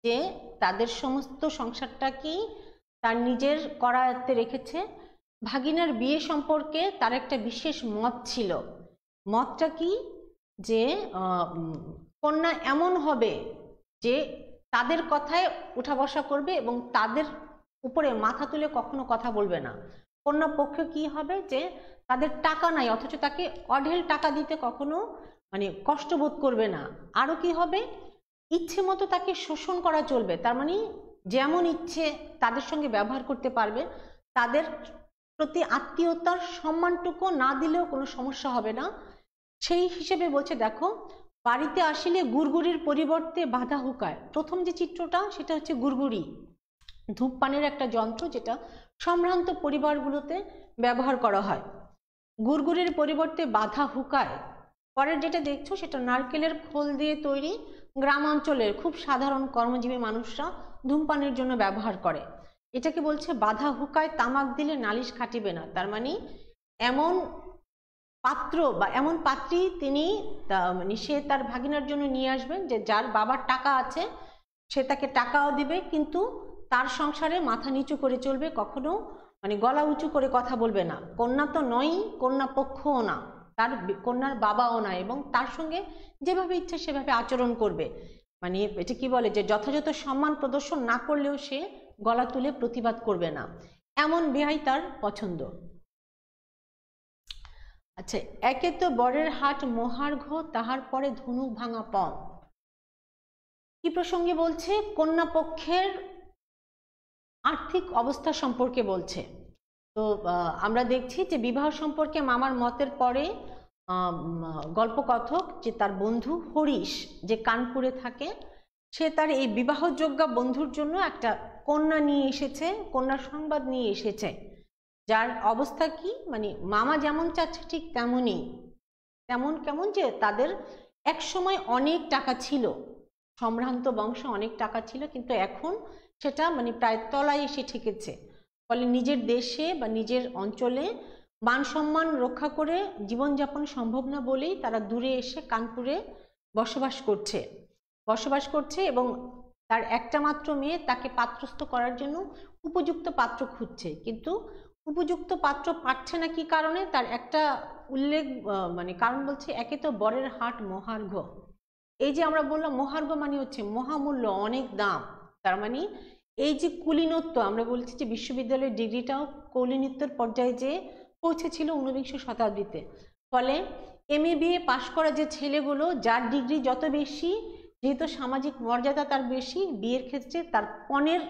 [SPEAKER 1] যে তাদের সমস্ত সংসারটাকেই তার নিজের করায়ত্তে রেখেছে। ভাগিনার বিয়ে সম্পর্কে তার একটা বিশেষ মত ছিল। মতটা কি যে কন্যা এমন হবে যে তাদের কথায় উঠা বসা করবে এবং তাদের উপরে মাথা তুলে কখনো কথা বলবে না। কন্যা পক্ষে কি হবে যে তাদের টাকা নাই অথচ তাকে অঢেল টাকা দিতে কখনো মানে কষ্ট বোধ করবে না। আরো কি হবে, ইচ্ছে মতো তাকে শোষণ করা চলবে। তার মানে যেমন ইচ্ছে তাদের সঙ্গে ব্যবহার করতে পারবে, তাদের প্রতি আত্মীয়তার সম্মানটুকু না দিলেও কোনো সমস্যা হবে না। সেই হিসেবে বলছে দেখো, বাড়িতে আসিলে গুড়গুড়ির পরিবর্তে বাধা হুকায়। প্রথম যে চিত্রটা সেটা হচ্ছে গুড়গুড়ি, ধূপপানের একটা যন্ত্র যেটা সম্ভ্রান্ত পরিবারগুলোতে ব্যবহার করা হয়। গুড়গুড়ির পরিবর্তে বাধা হুকায়। পরের যেটা দেখছো সেটা নারকেলের খোল দিয়ে তৈরি, গ্রামাঞ্চলের খুব সাধারণ কর্মজীবী মানুষরা ধূমপানের জন্য ব্যবহার করে। এটাকে বলছে বাধা হুকায় তামাক দিলে নালিশ খাটিবে না। তার মানে এমন পাত্র বা এমন পাত্রী তিনি মানে সে তার ভাগিনার জন্য নিয়ে আসবেন যে যার বাবার টাকা আছে, সে তাকে টাকাও দিবে কিন্তু তার সংসারে মাথা নিচু করে চলবে, কখনো মানে গলা উঁচু করে কথা বলবে না। কন্যা তো নয়ই, কন্যা পক্ষও না, তার কন্যার বাবাও না, এবং তার সঙ্গে যেভাবে ইচ্ছে সেভাবে আচরণ করবে। মানে এটা কি বলে যে যথাযথ সম্মান প্রদর্শন না করলেও সে গলা তুলে প্রতিবাদ করবে না, এমন বিহাই তার পছন্দ। আচ্ছা, একে তো বরের হাট মহার্ঘ, তাহার পরে ধনুক ভাঙা পণ। কি প্রসঙ্গে বলছে? কন্যা পক্ষের আর্থিক অবস্থা সম্পর্কে বলছে। তো আমরা দেখছি যে বিবাহ সম্পর্কে মামার মতের পরে গল্পকথক যে তার বন্ধু হরিশ যে কানপুরে থাকে, সে তার এই বিবাহযোগ্যা বন্ধুর জন্য একটা কন্যা নিয়ে এসেছে, কন্যার সংবাদ নিয়ে এসেছে, যার অবস্থা কি মানে মামা যেমন চাচ্ছে ঠিক তেমনই, কেমন যে তাদের এক সময় অনেক টাকা ছিল, সম্ভ্রান্ত বংশে অনেক টাকা ছিল, কিন্তু এখন সেটা মানে প্রায় তলায় এসে ঠেকেছে। ফলে নিজের দেশে বা নিজের অঞ্চলে মান সম্মান রক্ষা করে জীবনযাপন সম্ভব না বলেই তারা দূরে এসে কানপুরে বসবাস করছে এবং তার একটা মাত্র মেয়ে, তাকে পাত্রস্থ করার জন্য উপযুক্ত পাত্র খুঁজছে, কিন্তু উপযুক্ত পাত্র পাচ্ছে না। কি কারণে? তার একটা উল্লেখ মানে কারণ বলছে, একে তো বরের হাট মহার্ঘ। এই যে আমরা বললাম মহার্ঘ মানে হচ্ছে মহামূল্য, অনেক দাম। তার মানে এই যে কুলীনত্ব, আমরা বলছি যে বিশ্ববিদ্যালয়ের ডিগ্রিটাও কুলীনত্বের পর্যায়ে যে পৌঁছেছিল ঊনবিংশ শতাব্দীতে। ফলে MA BA পাশ করা যে ছেলেগুলো, যার ডিগ্রি যত বেশি, যেহেতু সামাজিক মর্যাদা তার বেশি, বিয়ের ক্ষেত্রে তার পণের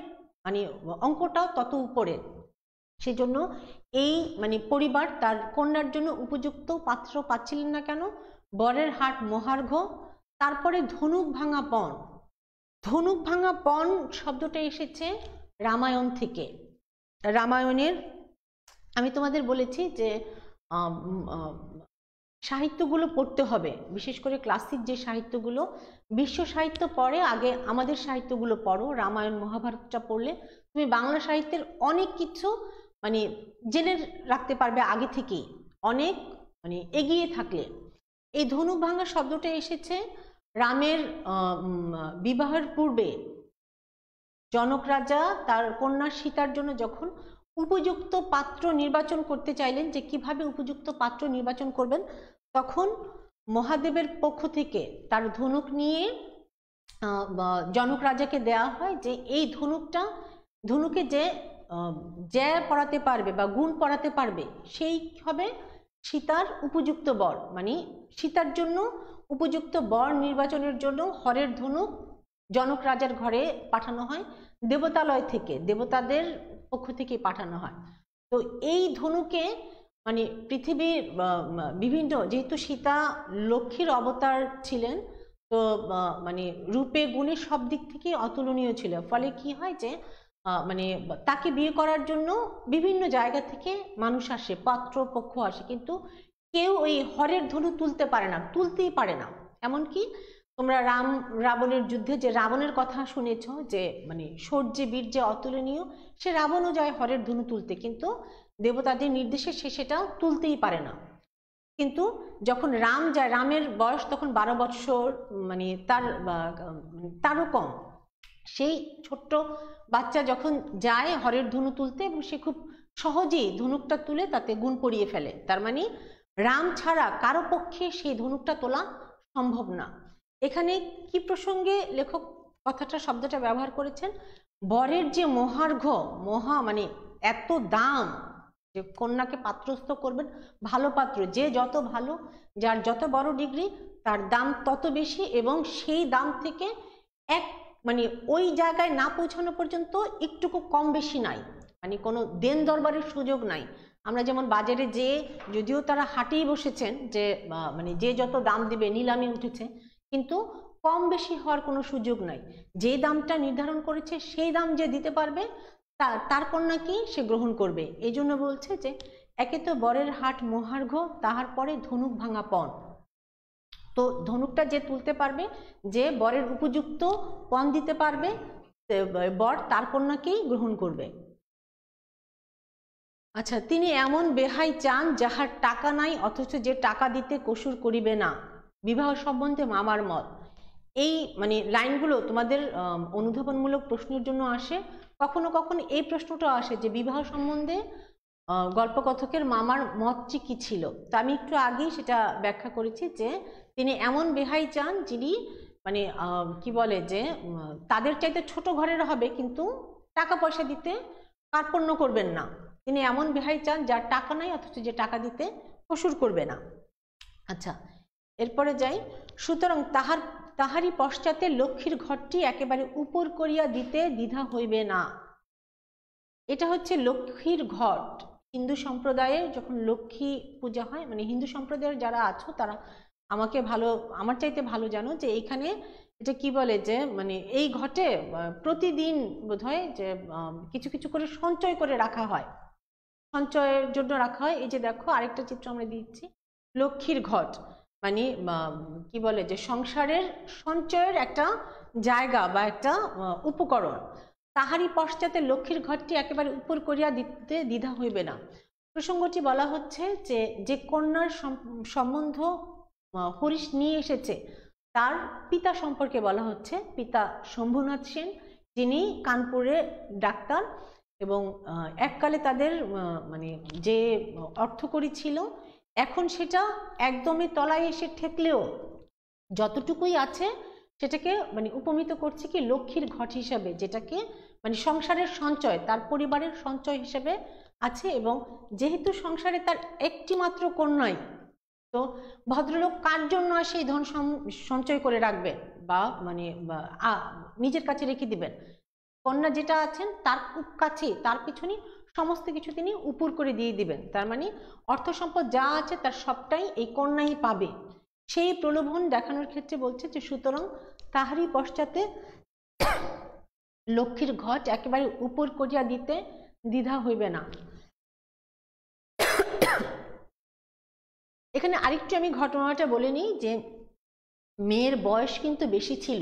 [SPEAKER 1] মানে অঙ্কটাও তত উপরে। সেজন্য এই মানে পরিবার তার কন্যার জন্য উপযুক্ত পাত্র পাচ্ছিলেন না। কেন? বরের হাট মহার্ঘ। তারপরে ধনুক ভাঙা পণ। ধনুক ভাঙা পণ শব্দটা এসেছে রামায়ণ থেকে। রামায়ণের আমি তোমাদের বলেছি যে সাহিত্যগুলো পড়তে হবে, বিশেষ করে ক্লাসিক যে সাহিত্যগুলো, বিশ্ব সাহিত্য পড়ে আগে আমাদের সাহিত্যগুলো পড়ো। রামায়ণ মহাভারতটা পড়লে তুমি বাংলা সাহিত্যের অনেক কিছু মানে জেনে রাখতে পারবে আগে থেকেই, অনেক মানে এগিয়ে থাকলে। এই ধনুক ভাঙা শব্দটা এসেছে রামের বিবাহের পূর্বে জনক রাজা তার কন্যা সীতার জন্য যখন উপযুক্ত পাত্র নির্বাচন করতে চাইলেন, যে কিভাবে উপযুক্ত পাত্র নির্বাচন করবেন, তখন মহাদেবের পক্ষ থেকে তার ধনুক নিয়ে জনক রাজাকে দেওয়া হয় যে এই ধনুকে যে পড়াতে পারবে বা গুণ পড়াতে পারবে সেই হবে সীতার উপযুক্ত বর। মানে সীতার জন্য উপযুক্ত বর নির্বাচনের জন্য হরের ধনুক জনক রাজার ঘরে পাঠানো হয়, দেবতালয় থেকে, দেবতাদের পক্ষ থেকে পাঠানো হয়। তো এই ধনুকে মানে পৃথিবীর বিভিন্ন, যেহেতু সীতা লক্ষ্মীর অবতার ছিলেন, তো মানে রূপে গুণে সব দিক থেকে অতুলনীয় ছিল। ফলে কি হয় যে মানে তাকে বিয়ে করার জন্য বিভিন্ন জায়গা থেকে মানুষ আসে, পাত্র পক্ষ আসে, কিন্তু কেউ ওই হরের ধনু তুলতেই পারে না। এমনকি তোমরা রাবণের যুদ্ধে যে রাবণের কথা শুনেছ, যে মানে শৌর্যে বীর্যে অতুলনীয়, সে রাবণও যায় হরের ধনু তুলতে, কিন্তু দেবতাদের নির্দেশে সে সেটাও তুলতেই পারে না। কিন্তু যখন রাম যায়, রামের বয়স তখন 12 বৎসর, মানে তারও কম, সেই ছোট্ট বাচ্চা যখন যায় হরের ধনু তুলতে, এবং সে খুব সহজেই ধনুকটা তুলে তাতে গুণ পরিয়ে ফেলে। তার মানে রাম ছাড়া কারো পক্ষে সেই ধনুকটা তোলা সম্ভব না। এখানে কি প্রসঙ্গে লেখক শব্দটা ব্যবহার করেছেন? বরের যে মহার্ঘ, মানে এত দাম, যে কন্যাকে পাত্রস্থ করবেন, ভালো পাত্র, যে যত ভালো, যার যত বড় ডিগ্রি, তার দাম তত বেশি, এবং সেই দাম থেকে মানে ওই জায়গায় না পৌঁছানো পর্যন্ত একটুকু কম বেশি নাই, মানে কোনো দেন দরবারের সুযোগ নাই। আমরা যেমন বাজারে যে, যদিও তারা হাটেই বসেছেন, যে মানে যে যত দাম দিবে, নিলামে উঠেছে, কিন্তু কম বেশি হওয়ার কোনো সুযোগ নাই। যে দামটা নির্ধারণ করেছে সেই দাম যে দিতে পারবে, তার কন্যাকেই সে গ্রহণ করবে। এই জন্য বলছে যে একে তো বরের হাট মহার্ঘ, তাহার পরে ধনুক ভাঙা পণ। তো ধনুকটা যে তুলতে পারবে, যে বরের উপযুক্ত পণ দিতে পারবে, বর তার কন্যাকেই গ্রহণ করবে। আচ্ছা, তিনি এমন বেহাই চান যাহার টাকা নাই, অথচ যে টাকা দিতে কসুর করিবে না। বিবাহ সম্বন্ধে মামার মত। এই মানে লাইনগুলো তোমাদের অনুধাবনমূলক প্রশ্নের জন্য আসে। কখনো কখনো এই প্রশ্নটা আসে যে বিবাহ সম্বন্ধে গল্পকথকের মামার মতটি কি ছিল। তা আমি একটু আগেই সেটা ব্যাখ্যা করেছি, যে তিনি এমন বেহাই চান যিনি মানে কি বলে, যে তাদের চাইতে ছোট ঘরের হবে, কিন্তু টাকা পয়সা দিতে কার্পণ্য করবেন না। তিনি এমন বেহাই চান যার টাকা নাই, অথচ যে টাকা দিতে কসুর করবে না। আচ্ছা, এরপরে যাই। সুতরাং তাহারই পশ্চাতে লক্ষ্মীর ঘরটি একেবারে উপর করিয়া দিতে দ্বিধা হইবে না। এটা হচ্ছে লক্ষ্মীর ঘট। হিন্দু সম্প্রদায়ে যখন লক্ষ্মী পূজা হয়, মানে হিন্দু সম্প্রদায়ের যারা আছো তারা আমাকে আমার চাইতে ভালো জানো যে এইখানে এটা কি বলে যে মানে এই ঘটে প্রতিদিন বোধহয় যে কিছু কিছু করে সঞ্চয় করে রাখা হয়, সঞ্চয়ের জন্য রাখা হয়। এই যে দেখো আরেকটা চিত্র আমরা দিচ্ছি, লক্ষ্মীর ঘট, মানে কি বলে যে সংসারের সঞ্চয়ের একটা জায়গা বা একটা উপকরণ। তাহারই পশ্চাতে লক্ষ্মীর ঘরটি একেবারে উপর করিয়া দিতে দ্বিধা হইবে না। প্রসঙ্গটি বলা হচ্ছে যে যে কন্যার সম্বন্ধ হরিশ নিয়ে এসেছে তার পিতা সম্পর্কে বলা হচ্ছে, পিতা শম্ভুনাথ সেন, যিনি কানপুরে ডাক্তার এবং এককালে তাদের মানে যে অর্থকড়ি ছিল এখন সেটা একদমই তলায় এসে ঠেকলেও যতটুকুই আছে সেটাকে মানে উপমিত করছে কি লক্ষ্মীর ঘট হিসাবে, যেটাকে মানে সংসারের সঞ্চয়, তার পরিবারের সঞ্চয় হিসেবে আছে। এবং যেহেতু সংসারে তার একটি মাত্র কন্যাই, তো ভদ্রলোক কার জন্য সেই ধন সঞ্চয় করে রাখবে বা মানে নিজের কাছে রেখে দিবেন? কন্যা যেটা আছেন তার খুব কাছে, তার পিছনে সমস্ত কিছু তিনি উপর করে দিয়ে দিবেন। তার মানে অর্থ সম্পদ যা আছে তার সবটাই এই কন্যাই পাবে। সেই প্রলোভন দেখানোর ক্ষেত্রে বলছে যে সুতরাং তাহারই পশ্চাতে লক্ষ্মীর ঘট একেবারে উপর করিয়া দিতে দ্বিধা হইবে না। এখানে আরেকটু আমি ঘটনাটা বলে নিই যে মেয়ের বয়স কিন্তু বেশি ছিল,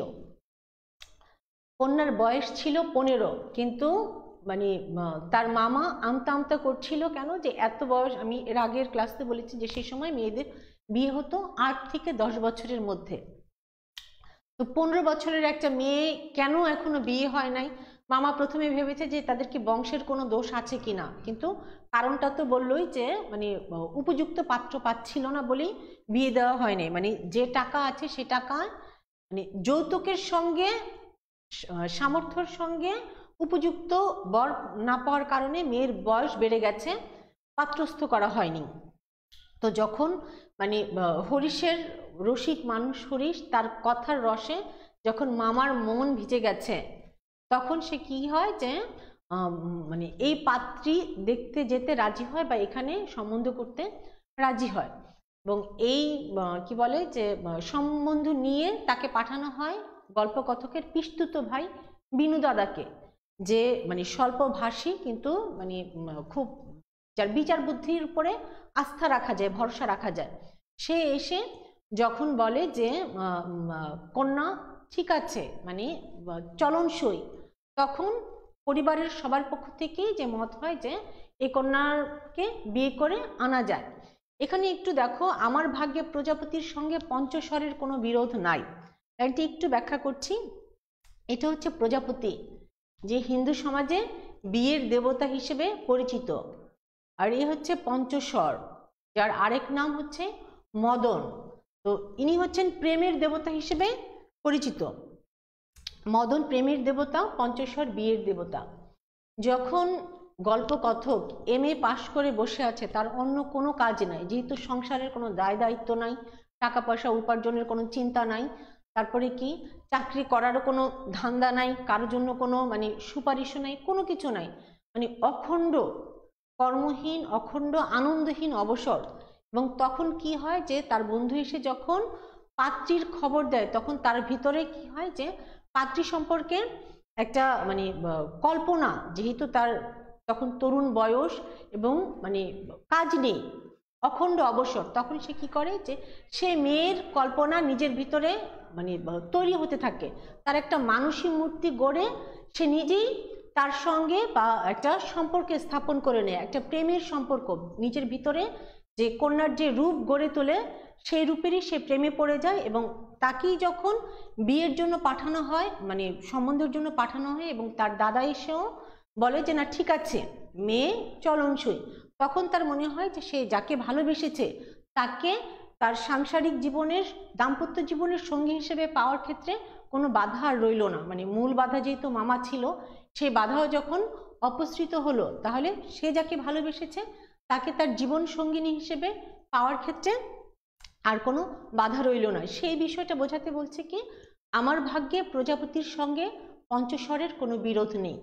[SPEAKER 1] কন্যার বয়স ছিল 15, কিন্তু মানে তার মামা আমতা আমতা করছিল কেন যে এত বয়স, আমি এর আগের ক্লাসে বলেছি যে সেই সময় মেয়েদের বিয়ে হতো 8 থেকে 10 বছরের মধ্যে। তো 15 বছরের একটা মেয়ে কেন এখনো বিয়ে হয় নাই? মামা প্রথমে ভেবেছে যে তাদের কি বংশের কোনো দোষ আছে কিনা, কিন্তু কারণটা তো বললোই যে মানে উপযুক্ত পাত্র পাচ্ছিল না বলেই বিয়ে দেওয়া হয়নি। মানে যে টাকা আছে সে টাকা মানে যৌতুকের সঙ্গে সামর্থ্যর সঙ্গে উপযুক্ত বর না পাওয়ার কারণে মেয়ের বয়স বেড়ে গেছে, পাত্রস্থ করা হয়নি। তো যখন মানে হরিশের রসিক মানুষ হরিশ, তার কথার রসে যখন মামার মন ভিজে গেছে তখন সে কি হয় যে মানে এই পাত্রী দেখতে যেতে রাজি হয় বা এখানে সম্বন্ধ করতে রাজি হয়। এবং এই কি বলে যে সম্বন্ধ নিয়ে তাকে পাঠানো হয় গল্পকথকের পিস্তুত ভাই বিনু দাদাকে, যে মানে স্বল্পভাষী কিন্তু মানে খুব যার বিচার বুদ্ধির উপরে আস্থা রাখা যায়, ভরসা রাখা যায়। সে এসে যখন বলে যে কন্যা ঠিক আছে মানে চলনসই, তখন পরিবারের সবার পক্ষ থেকে যে মত হয় যে এই কন্যাকে বিয়ে করে আনা যায়। এখানে একটু দেখো, আমার ভাগ্যে প্রজাপতির সঙ্গে পঞ্চস্বরের কোনো বিরোধ নাই, এটি একটু ব্যাখ্যা করছি। এটা হচ্ছে প্রজাপতি, যে হিন্দু সমাজে বিয়ের দেবতা হিসেবে পরিচিত, আর এ হচ্ছে পঞ্চস্বর, যার আরেক নাম হচ্ছে মদন। তো ইনি হচ্ছেন প্রেমের দেবতা হিসেবে পরিচিত। মদন প্রেমের দেবতা, পঞ্চস্বর বিয়ের দেবতা। যখন গল্পকথক MA পাশ করে বসে আছে, তার অন্য কোনো কাজ নাই, যেহেতু সংসারের কোনো দায় দায়িত্ব নাই, টাকা পয়সা উপার্জনের কোনো চিন্তা নাই, তারপরে কি চাকরি করারও কোনো ধান্দা নাই, কারোর জন্য কোনো মানে সুপারিশও নাই, কোনো কিছু নাই, মানে অখণ্ড কর্মহীন, অখণ্ড আনন্দহীন অবসর। এবং তখন কি হয় যে তার বন্ধু এসে যখন পাত্রীর খবর দেয় তখন তার ভিতরে কি হয় যে পাত্রী সম্পর্কে একটা মানে কল্পনা, যেহেতু তার তখন তরুণ বয়স এবং মানে কাজ নেই, অখণ্ড অবসর, তখন সে কি করে যে সে মেয়ের কল্পনা নিজের ভিতরে মানে তৈরি হতে থাকে, তার একটা মানসিক মূর্তি গড়ে সে নিজেই তার সঙ্গে বা একটা সম্পর্কে স্থাপন করে নেয়, একটা প্রেমের সম্পর্ক নিজের ভিতরে, যে কন্যার যে রূপ গড়ে তোলে সেই রূপেরই সে প্রেমে পড়ে যায়। এবং তাকেই যখন বিয়ের জন্য পাঠানো হয়, মানে সম্বন্ধের জন্য পাঠানো হয়, এবং তার দাদা এসেও বলে যে না ঠিক আছে মেয়ে চলনসই, তখন তার মনে হয় যে সে যাকে ভালোবেসেছে তাকে তার সাংসারিক জীবনের, দাম্পত্য জীবনের সঙ্গী হিসেবে পাওয়ার ক্ষেত্রে কোনো বাধা আর রইল না। মানে মূল বাধা যেহেতু মামা ছিল, সেই বাধাও যখন অপসৃত হলো, তাহলে সে যাকে ভালোবেসেছে তাকে তার জীবন সঙ্গিনী হিসেবে পাওয়ার ক্ষেত্রে আর কোনো বাধা রইল না। সেই বিষয়টা বোঝাতে বলছে কি আমার ভাগ্যে প্রজাপতির সঙ্গে পঞ্চস্বরের কোনো বিরোধ নেই।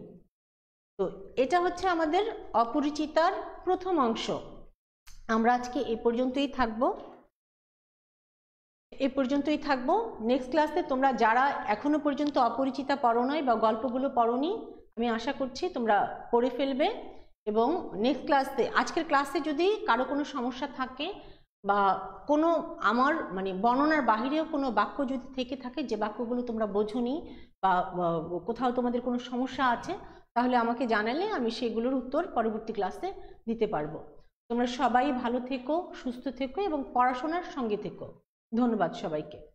[SPEAKER 1] তো এটা হচ্ছে আমাদের অপরিচিতার প্রথম অংশ। আমরা আজকে এ পর্যন্তই থাকবো। নেক্সট ক্লাসে তোমরা যারা এখনো পর্যন্ত অপরিচিতা পড়ো নাই বা গল্পগুলো পড়োনি, আমি আশা করছি তোমরা পড়ে ফেলবে। এবং নেক্সট ক্লাসে, আজকের ক্লাসে যদি কারো কোনো সমস্যা থাকে বা কোনো আমার মানে বর্ণনার বাহিরেও কোনো বাক্য যদি থেকে থাকে, যে বাক্যগুলো তোমরা বোঝোনি বা কোথাও তোমাদের কোনো সমস্যা আছে, তাহলে আমাকে জানালে আমি সেগুলোর উত্তর পরবর্তী ক্লাসে দিতে পারবো। তোমরা সবাই ভালো থেকো, সুস্থ থেকো এবং পড়াশোনার সঙ্গে থেকো। ধন্যবাদ সবাইকে।